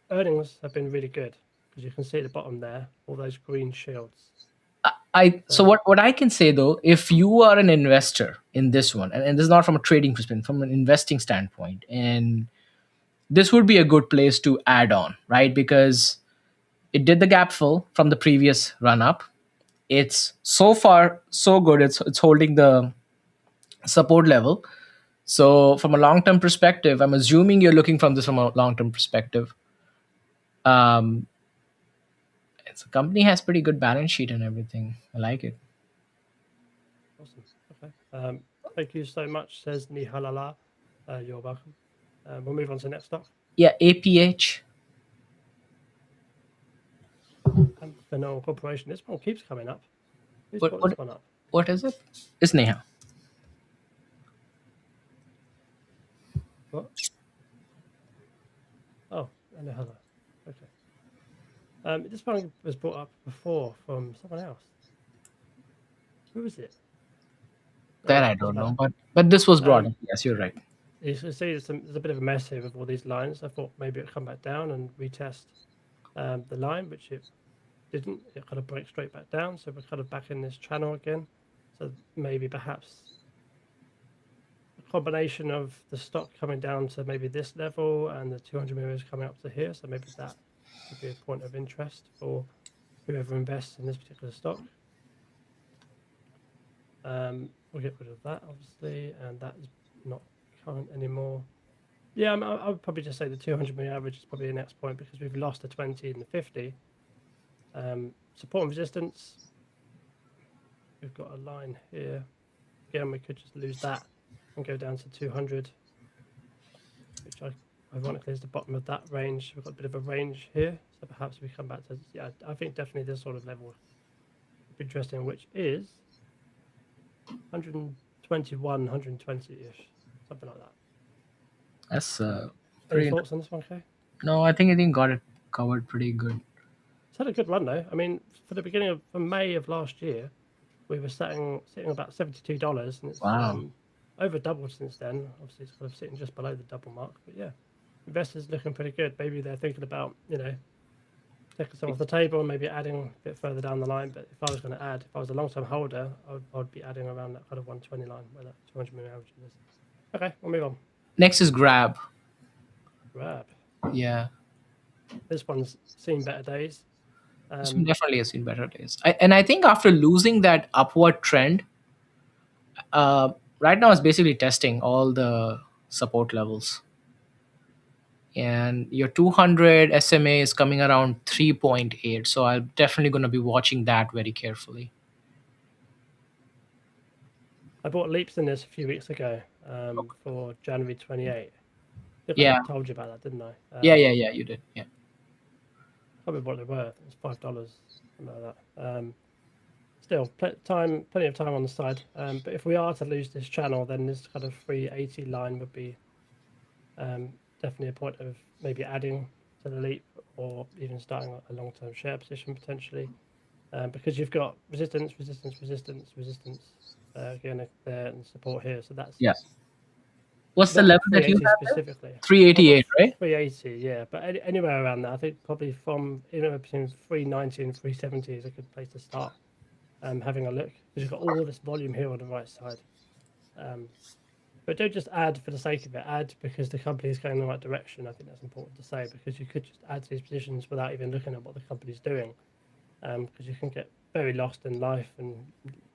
earnings have been really good because you can see at the bottom there all those green shields. So what I can say though, if you are an investor in this one, and this is not from a trading perspective, from an investing standpoint, and this would be a good place to add on, right? Because it did the gap fill from the previous run up. It's so far so good. It's holding the support level. So from a long term perspective, I'm assuming you're looking from this from a long term perspective. The company has pretty good balance sheet and everything. I like it. Awesome. Okay. Thank you so much, says Nihalala. You're welcome. We'll move on to the next stock. Yeah, APH. Phenomenal Corporation. This one keeps coming up. Who's What brought what this one up? what is it? It's Neha. What? Oh, I know Heather. Okay. This one was brought up before from someone else. Who was it? Oh That well, I doesn't don't know, matter. but this was brought Um, up. Yes, you're right. you can see there's a bit of a mess here with all these lines. I thought maybe it'd come back down and retest the line, which it didn't. It kind of breaks straight back down. So we're kind of back in this channel again. So maybe perhaps a combination of the stock coming down to maybe this level and the 200 mirrors coming up to here. So maybe that could be a point of interest for whoever invests in this particular stock. We'll get rid of that, obviously, and that is not current anymore. Yeah, I would probably just say the 200 moving average is probably the next point because we've lost the 20 and the 50. Support and resistance, we've got a line here. Again, we could just lose that and go down to 200, which ironically is the bottom of that range. We've got a bit of a range here, so perhaps we come back to, yeah, I think definitely this sort of level would be interesting, which is 121, 120-ish, something like that. That's Any pretty. thoughts on this one, Kay? No, I think got it covered pretty good. It's had a good run though. I mean, for the beginning of from May of last year, we were sitting about $72, and it's Wow. over doubled since then. Obviously, it's kind of sitting just below the double mark. But yeah, investors looking pretty good. Maybe they're thinking about taking some off the table and maybe adding a bit further down the line. But if I was going to add, if I was a long-term holder, I would be adding around that kind of 120 line where that 200 million average is. Okay, we'll move on. Next is Grab. Grab. Yeah, This one's seen better days. this one Um, definitely has seen better days. And I think after losing that upward trend, uh, right now it's basically testing all the support levels. And your 200 SMA is coming around 3.8. So I'm definitely going to be watching that very carefully. I bought leaps in this a few weeks ago for January 28. I think I Yeah, told you about that, didn't I? yeah, you did. Yeah. Can't remember what they were. It was $5, something like that. Still, plenty of time on the side. But if we are to lose this channel, then this kind of 380 line would be definitely a point of maybe adding to the leap or even starting a long-term share position potentially, because you've got resistance, resistance, resistance, resistance again there and support here. So that's Yeah. What's the not level that you 380 have there? specifically. I've got 388, right? 380, yeah, but anywhere around that, I think probably from between 390 and 370 is a good place to start. Having a look because you've got all this volume here on the right side. Um, but don't just add for the sake of it. Add because the company is going in the right direction. I think that's important to say because you could just add to these positions without even looking at what the company's doing. Because you can get very lost in life and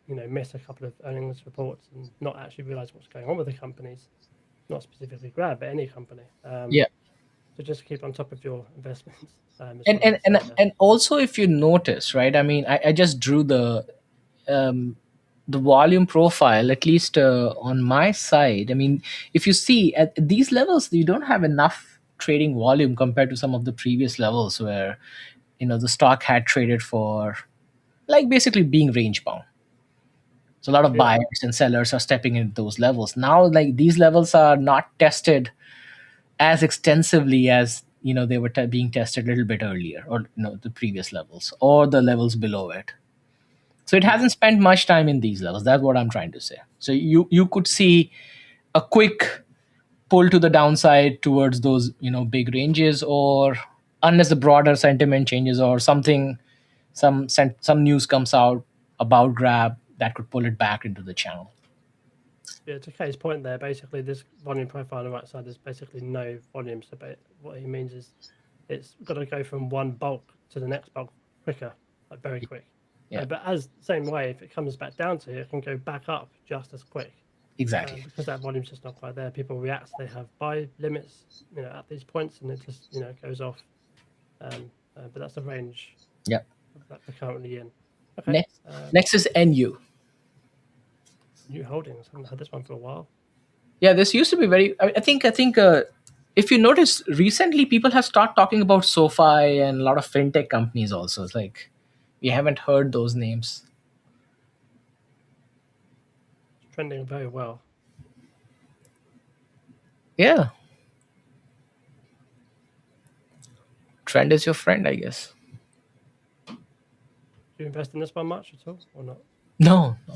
miss a couple of earnings reports and not actually realize what's going on with the companies. Not specifically Grab, but any company. Yeah. So just keep on top of your investments. Is And what I and would and say there. and also, if you notice, right? I mean, I just drew um, the volume profile, at least on my side. I mean, if you see at these levels, you don't have enough trading volume compared to some of the previous levels where the stock had traded for, like, basically being range bound. So a lot of Yeah, buyers and sellers are stepping into those levels now. Like, these levels are not tested as extensively as they were being tested a little bit earlier, or the previous levels or the levels below it. So it yeah, hasn't spent much time in these levels. That's what I'm trying to say. So you could see a quick pull to the downside towards those big ranges, or unless the broader sentiment changes or something, some news comes out about Grab that could pull it back into the channel. yeah. To Kaye's point there, basically this volume profile on the right side, there's basically no volume. So what he means is it's got to go from one bulk to the next bulk quicker, like very quick. Yeah, But as same way, if it comes back down to here, it can go back up just as quick exactly. because that volume's just not quite there. People react; they have buy limits, at these points, and it just goes off. But that's the range Yeah. that we're currently in. Okay. Next, next is NU. New holdings. I haven't had this one for a while. Yeah, this used to be very. I think. if you notice, recently people have started talking about SoFi and a lot of fintech companies also. It's like we haven't heard those names. It's trending very well. Yeah. Trend is your friend, I guess. Do you invest in this one much at all or not? No, no.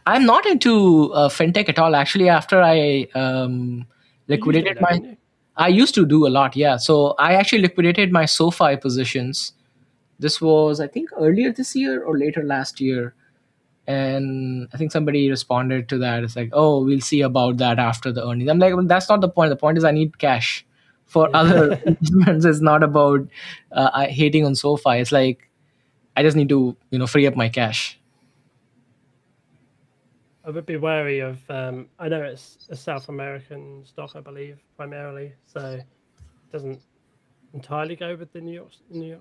I'm not into fintech at all. Actually, after I You used to be liquidated though, my, didn't you? I used to do a lot. Yeah. So I actually liquidated my SoFi positions. This was, I think, earlier this year or later last year. And I think somebody responded to that. It's like, oh, we'll see about that after the earnings. I'm like, well, that's not the point. The point is I need cash for other Yeah. investments. It's not about hating on SoFi. It's like I just need to, free up my cash. I would be wary of. I know it's a South American stock, I believe, primarily, so it doesn't entirely go with the not New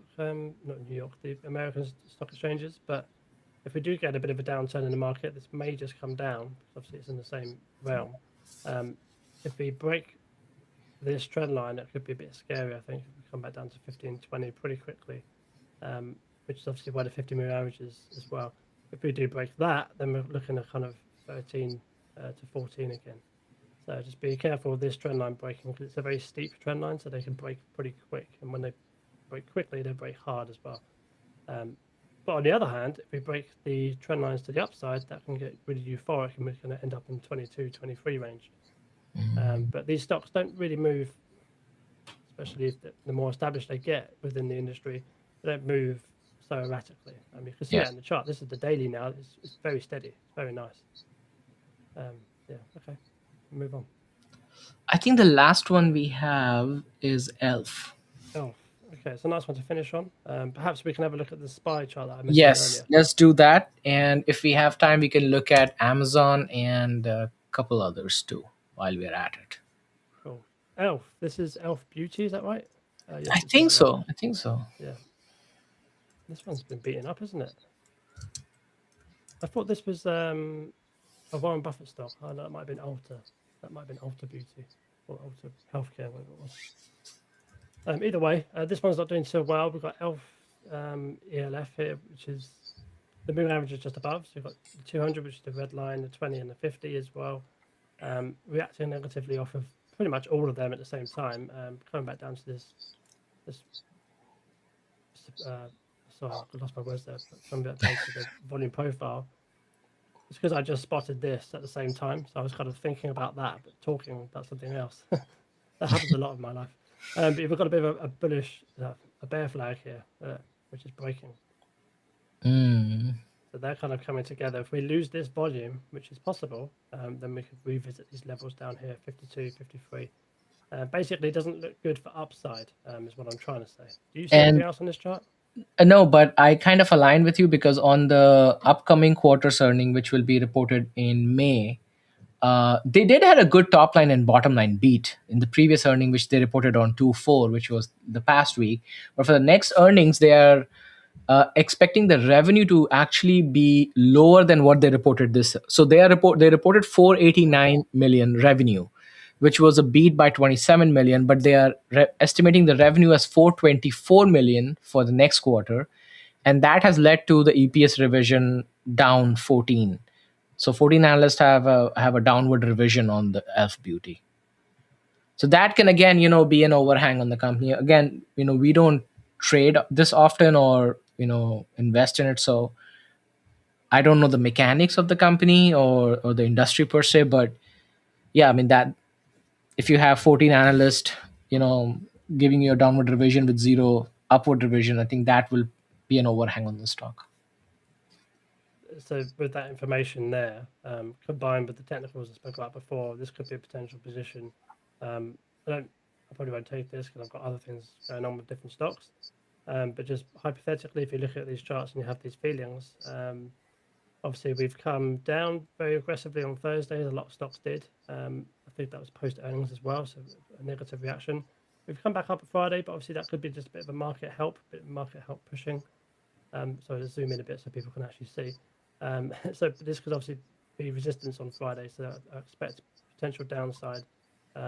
York, the American stock exchanges. But if we do get a bit of a downturn in the market, this may just come down because obviously it's in the same realm. Um, if we break this trend line, it could be a bit scary. I think if we come back down to 1520 pretty quickly, um, which is obviously where the 50 move average is as well. If we do break that, then we're looking at kind of 13 to 14 again. So just be careful with this trend line breaking because it's a very steep trend line, so they can break pretty quick. And when they break quickly, they break hard as well. Um, but on the other hand, if we break the trend lines to the upside, that can get really euphoric and we're going to end up in 22, 23 range. But these stocks don't really move, especially if the more established they get within the industry, they don't move so erratically. I mean, you can see that Yes. in the chart. This is the daily now. It's very steady. It's very nice. Yeah. Okay. Move on. I think the last one we have is Elf. Oh, okay. It's a nice one to finish on. Perhaps we can have a look at the spy chart that I mentioned Yes, earlier. let's do that. And if we have time, we can look at Amazon and a couple others too while we're at it. Cool. Elf. This is Elf Beauty. Is that right? I Yes, it think says Elf. so. I think so. Yeah. This one's been beaten up, isn't it? I thought this was a Warren Buffett stock. Oh, no, that might have been Alta. That might have been Alta Beauty or Alta Healthcare, whatever it was. Either way, this one's not doing so well. We've got Elf ELF here, which is the moving average is just above. So you've got the 200, which is the red line, the 20 and the 50 as well. Reacting negatively off of pretty much all of them at the same time. Coming back down to this sorry, I lost my words there, but coming back down to the volume profile. It's because I just spotted this at the same time. So I was kind of thinking about that, but talking about something else. That happens a lot in my life. But we've got a bit of a bullish, a bear flag here, which is breaking. Mm. So they're kind of coming together. If we lose this volume, which is possible, then we could revisit these levels down here, 52, 53. Basically, it doesn't look good for upside, is what I'm trying to say. Do you see anything And else on this chart? no, but I kind of align with you because on the upcoming quarter's earning, which will be reported in May, they did had a good top line and bottom line beat in the previous earning, which they reported on 2/4, which was the past week. But for the next earnings, they are expecting the revenue to actually be lower than what they reported this. So they reported 489 million revenue, which was a beat by 27 million, but they are estimating the revenue as 424 million for the next quarter, and that has led to the EPS revision down 14. So 14 analysts have a downward revision on the Elf Beauty. So that can again, be an overhang on the company. Again, we don't trade this often or invest in it. So I don't know the mechanics of the company or the industry per se, but yeah, I mean that if you have 14 analysts, you know, giving you a downward revision with zero upward revision, I think that will be an overhang on the stock. So with that information there, combined with the technicals I spoke about before, this could be a potential position. I probably won't take this because I've got other things going on with different stocks. But just hypothetically, if you look at these charts and you have these feelings, obviously we've come down very aggressively on Thursday. A lot of stocks did. I think that was post earnings as well, so a negative reaction. We've come back up on Friday, but obviously that could be just a bit of a market help pushing. So I'll zoom in a bit so people can actually see. So this could obviously be resistance on Friday, so I expect potential downside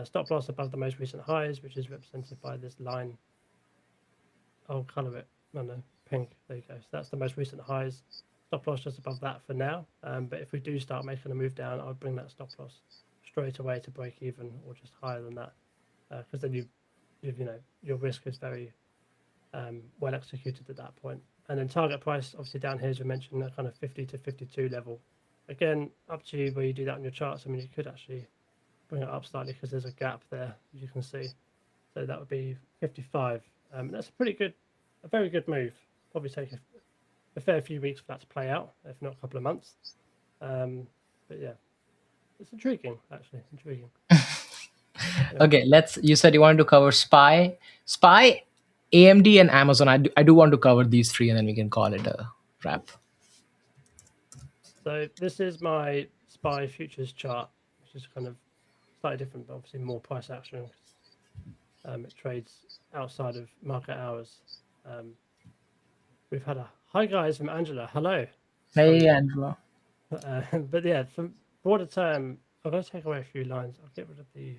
Stop loss above the most recent highs, which is represented by this line. I'll color it. Oh no, pink. There you go. So that's the most recent highs. Stop loss just above that for now. But if we do start making a move down, I'll bring that stop loss straight away to break even or just higher than that, because then your risk is very well executed at that point. And then target price, obviously down here, as we mentioned, that kind of 50 to 52 level. Again, up to you where you do that on your charts. I mean, you could actually bring it up slightly because there's a gap there, as you can see. So that would be 55. That's a very good move. Probably take a fair few weeks for that to play out, if not a couple of months. But yeah, it's intriguing, actually. It's intriguing. Okay, you said you wanted to cover SPY, AMD, and Amazon. I do want to cover these three, and then we can call it a wrap. So this is my SPY futures chart, which is kind of slightly different, but obviously more price action. It trades outside of market hours. We've had a hi guys from Angela. Hello. Hey, Angela. But yeah, from broader term, I'm going to take away a few lines. I'll get rid of the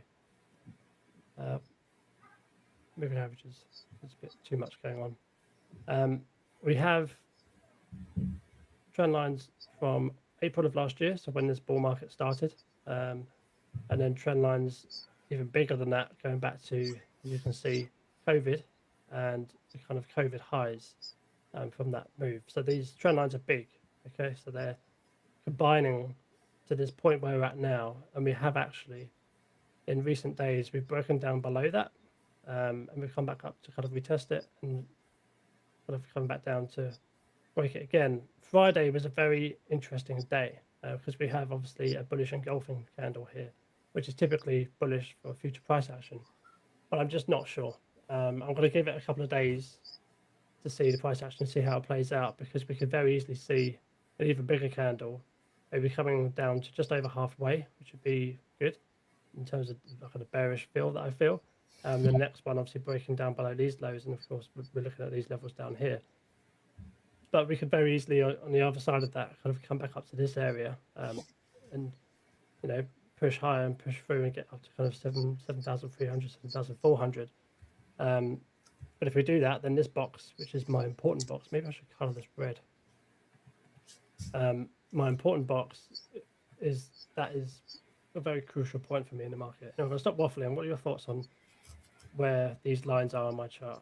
moving averages. There's a bit too much going on. We have trend lines from April of last year, so when this bull market started, and then trend lines even bigger than that, going back to, you can see, COVID and the kind of COVID highs from that move. So these trend lines are big, okay? So they're combining to this point where we're at now, and we have actually, in recent days, we've broken down below that, and we've come back up to kind of retest it and kind of come back down to break it again. Friday was a very interesting day because we have obviously a bullish engulfing candle here, which is typically bullish for future price action. But I'm just not sure. I'm going to give it a couple of days to see the price action, see how it plays out, because we could very easily see an even bigger candle, maybe coming down to just over halfway, which would be good in terms of the kind of bearish feel that I feel. The next one, obviously, breaking down below these lows, and of course, we're looking at these levels down here. But we could very easily, on the other side of that, kind of come back up to this area, and push higher and push through and get up to kind of 7,300, 7,400. But if we do that, then this box, which is my important box, maybe I should color this red. My important box is a very crucial point for me in the market. And I'm going to stop waffling. What are your thoughts on where these lines are on my chart?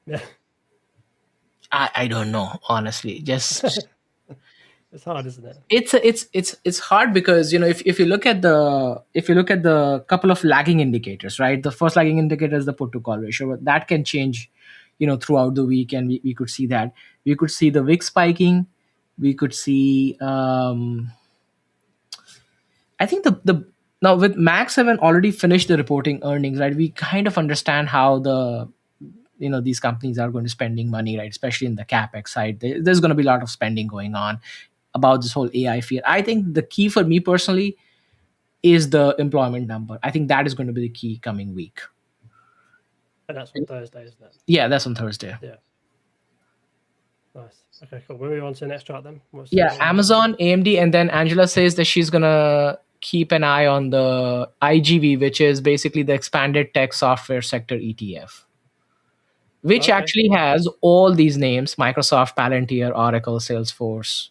Yeah. I don't know, honestly. Just it's hard, isn't it? It's hard because if you look at the couple of lagging indicators, right? The first lagging indicator is the put to call ratio, but that can change throughout the week, and we could see that. We could see the VIX spiking. We could see I think the now with Max having already finished the reporting earnings, right? We kind of understand how these companies are going to spending money, right? Especially in the capex side, there's going to be a lot of spending going on about this whole AI fear. I think the key for me personally is the employment number. I think that is going to be the key coming week. And that's on Thursday, isn't it? Yeah, that's on Thursday. Yeah. Nice. Okay, cool. We'll move on to the next chart then. Amazon, AMD, and then Angela says that she's gonna keep an eye on the IGV, which is basically the expanded tech software sector ETF, which actually has all these names: Microsoft, Palantir, Oracle, Salesforce,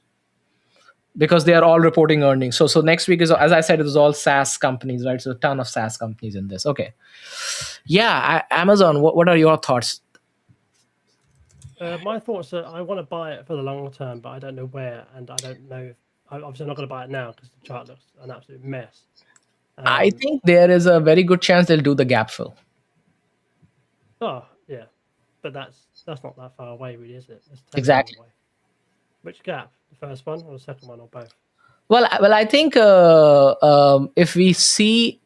because they are all reporting earnings. So next week is, as I said, it was all SaaS companies, right? So a ton of SaaS companies in this. Okay. Yeah, Amazon, what are your thoughts? My thoughts are I want to buy it for the long term, but I don't know where, and I don't know if obviously I'm not going to buy it now because the chart looks an absolute mess. I think there is a very good chance they'll do the gap fill. Oh yeah, but that's not that far away, really, is it? Exactly. Away. Which gap? The first one or the second one, or both? Well, I think if we see,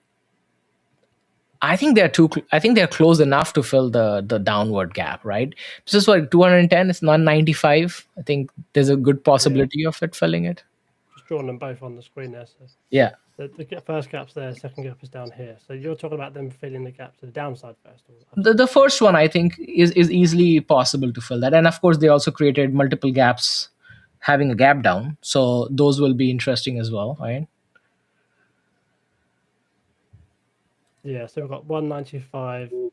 I think they're close enough to fill the downward gap, right? This is what 210. It's 195. I think there's a good possibility of it filling it. Just drawing them both on the screen there. So yeah. The first gap's there, second gap is down here. So you're talking about them filling the gap to the downside first? The first one, I think, is easily possible to fill that. And of course, they also created multiple gaps having a gap down. So those will be interesting as well, right? Yeah, so we've got 195 and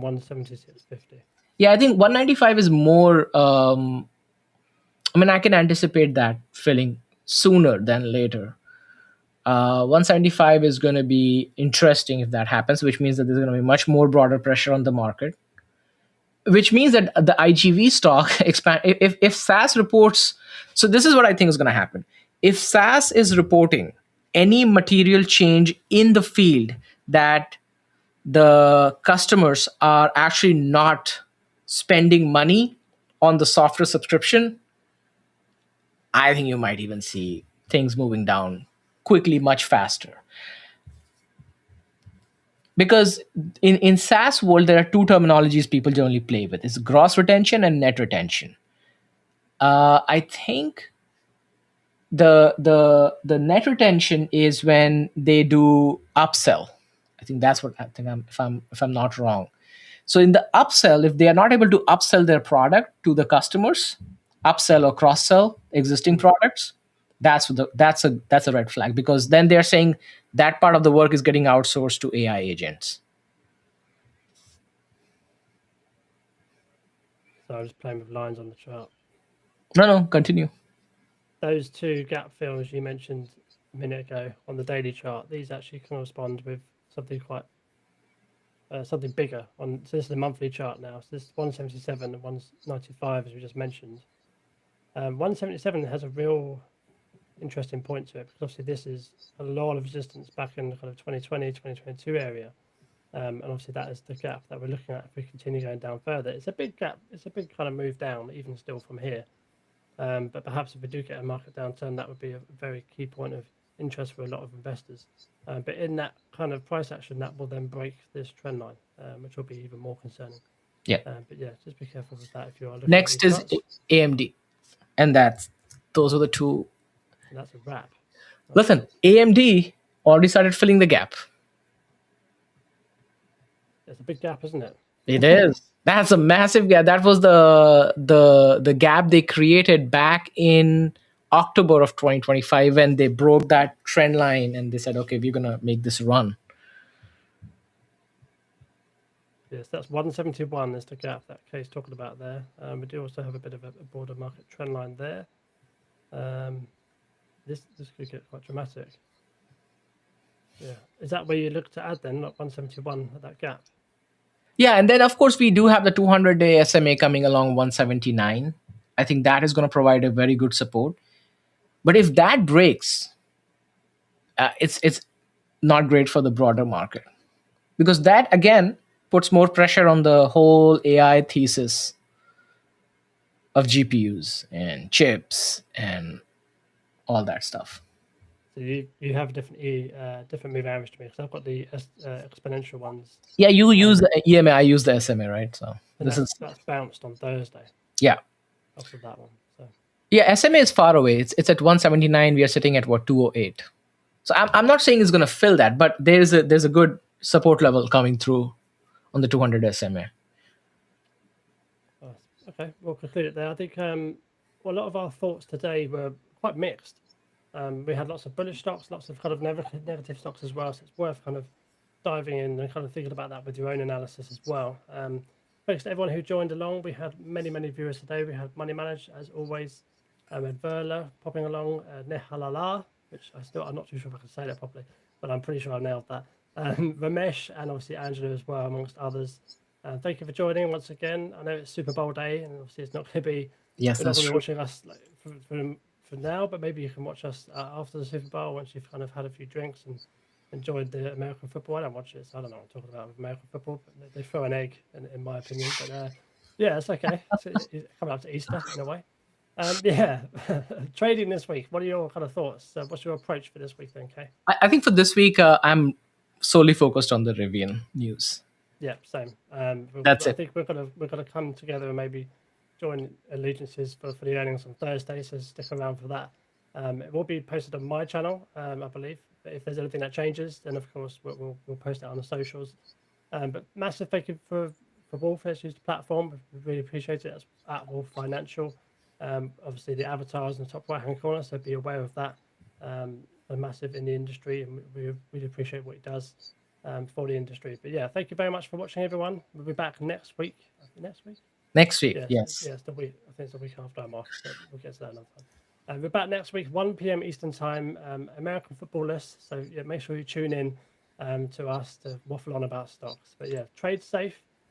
176.50. Yeah, I think 195 is more. I mean, I can anticipate that filling sooner than later. 175 is going to be interesting if that happens, which means that there's going to be much more broader pressure on the market, which means that the IGV stock expand. If SaaS reports, so this is what I think is going to happen. If SaaS is reporting any material change in the field that the customers are actually not spending money on the software subscription, I think you might even see things moving down quickly, much faster. Because in SaaS world, there are two terminologies people generally play with: it's gross retention and net retention. I think the net retention is when they do upsell. I think that's what I think. If I'm not wrong. So in the upsell, if they are not able to upsell their product to the customers, upsell or cross sell existing products, that's a red flag, because then they're saying that part of the work is getting outsourced to AI agents. So I'm just playing with lines on the chart. No, continue. Those two gap fills you mentioned a minute ago on the daily chart, these actually correspond with something quite something bigger. So this is the monthly chart now. So this is 177 and 195, as we just mentioned. 177 has a real interesting point to it, because obviously this is a lot of resistance back in the kind of 2020, 2022 area. And obviously that is the gap that we're looking at if we continue going down further. It's a big gap. It's a big kind of move down, even still from here. But perhaps if we do get a market downturn, that would be a very key point of interest for a lot of investors. But in that kind of price action, that will then break this trend line, which will be even more concerning. Yeah. But yeah, just be careful with that if you are looking Next at these is charts. AMD, and those are the two. And that's a wrap. Listen, AMD already started filling the gap. It's a big gap, isn't it? It is. That's a massive gap. That was the gap they created back in October of 2025 when they broke that trend line and they said, okay, we're gonna make this run. Yes, that's 171 is the gap that Kaye's talking about there. We do also have a bit of a broader market trend line there. This could get quite dramatic. Yeah. Is that where you look to add then, not 171 at that gap? Yeah, and then of course we do have the 200-day SMA coming along 179. I think that is going to provide a very good support. But if that breaks, it's not great for the broader market, because that again puts more pressure on the whole AI thesis of GPUs and chips and all that stuff. So you have definitely different moving average to me, because I've got the exponential ones. Yeah, you use the EMA, I use the SMA, right? So and that's bounced on Thursday. Yeah. Off of that one. So Yeah, SMA is far away. It's at 179. We are sitting at what, 208. So I'm not saying it's going to fill that, but there's a good support level coming through on the 200 SMA. okay, we'll conclude it there. I think a lot of our thoughts today were quite mixed. We had lots of bullish stocks, lots of kind of negative stocks as well. So it's worth kind of diving in and kind of thinking about that with your own analysis as well. Thanks to everyone who joined along. We had many viewers today. We had Money Managed, as always. Ed Verla popping along, Nehalala, which I'm not too sure if I can say that properly, but I'm pretty sure I nailed that. Ramesh, and obviously Angela as well, amongst others. Thank you for joining once again. I know it's Super Bowl day, and obviously it's not going to be. Yes, You're not that's going to be true. watching us like, for now, but maybe you can watch us after the Super Bowl once you've kind of had a few drinks and enjoyed the American football. I don't watch it, so I don't know what I'm talking about with American football, but they throw an egg, in my opinion. But yeah, it's okay. It's coming up to Easter in a way. Yeah, trading this week. What are your kind of thoughts? What's your approach for this week then, Kaye? I think for this week, I'm solely focused on the RIVN news. Yeah, same. That's I it. think we're gonna come together and maybe join allegiances for the earnings on Thursday. So stick around for that. It will be posted on my channel, I believe. But if there's anything that changes, then of course we'll post it on the socials. But massive thank you for Wolf has used the platform. We really appreciate it. That's at Wolf Financial. Obviously the avatars in the top right hand corner, so be aware of that. They're massive in the industry, and we really appreciate what he does. for the industry. But yeah, thank you very much for watching, everyone. We'll be back next week. Next week? Next week, Yes, yes. yes, the week. I think it's the week after I'm off, but we'll get to that another time. We're back next week, 1 p.m. Eastern time, American football list. So yeah, make sure you tune in to us to waffle on about stocks. But yeah, trade safe.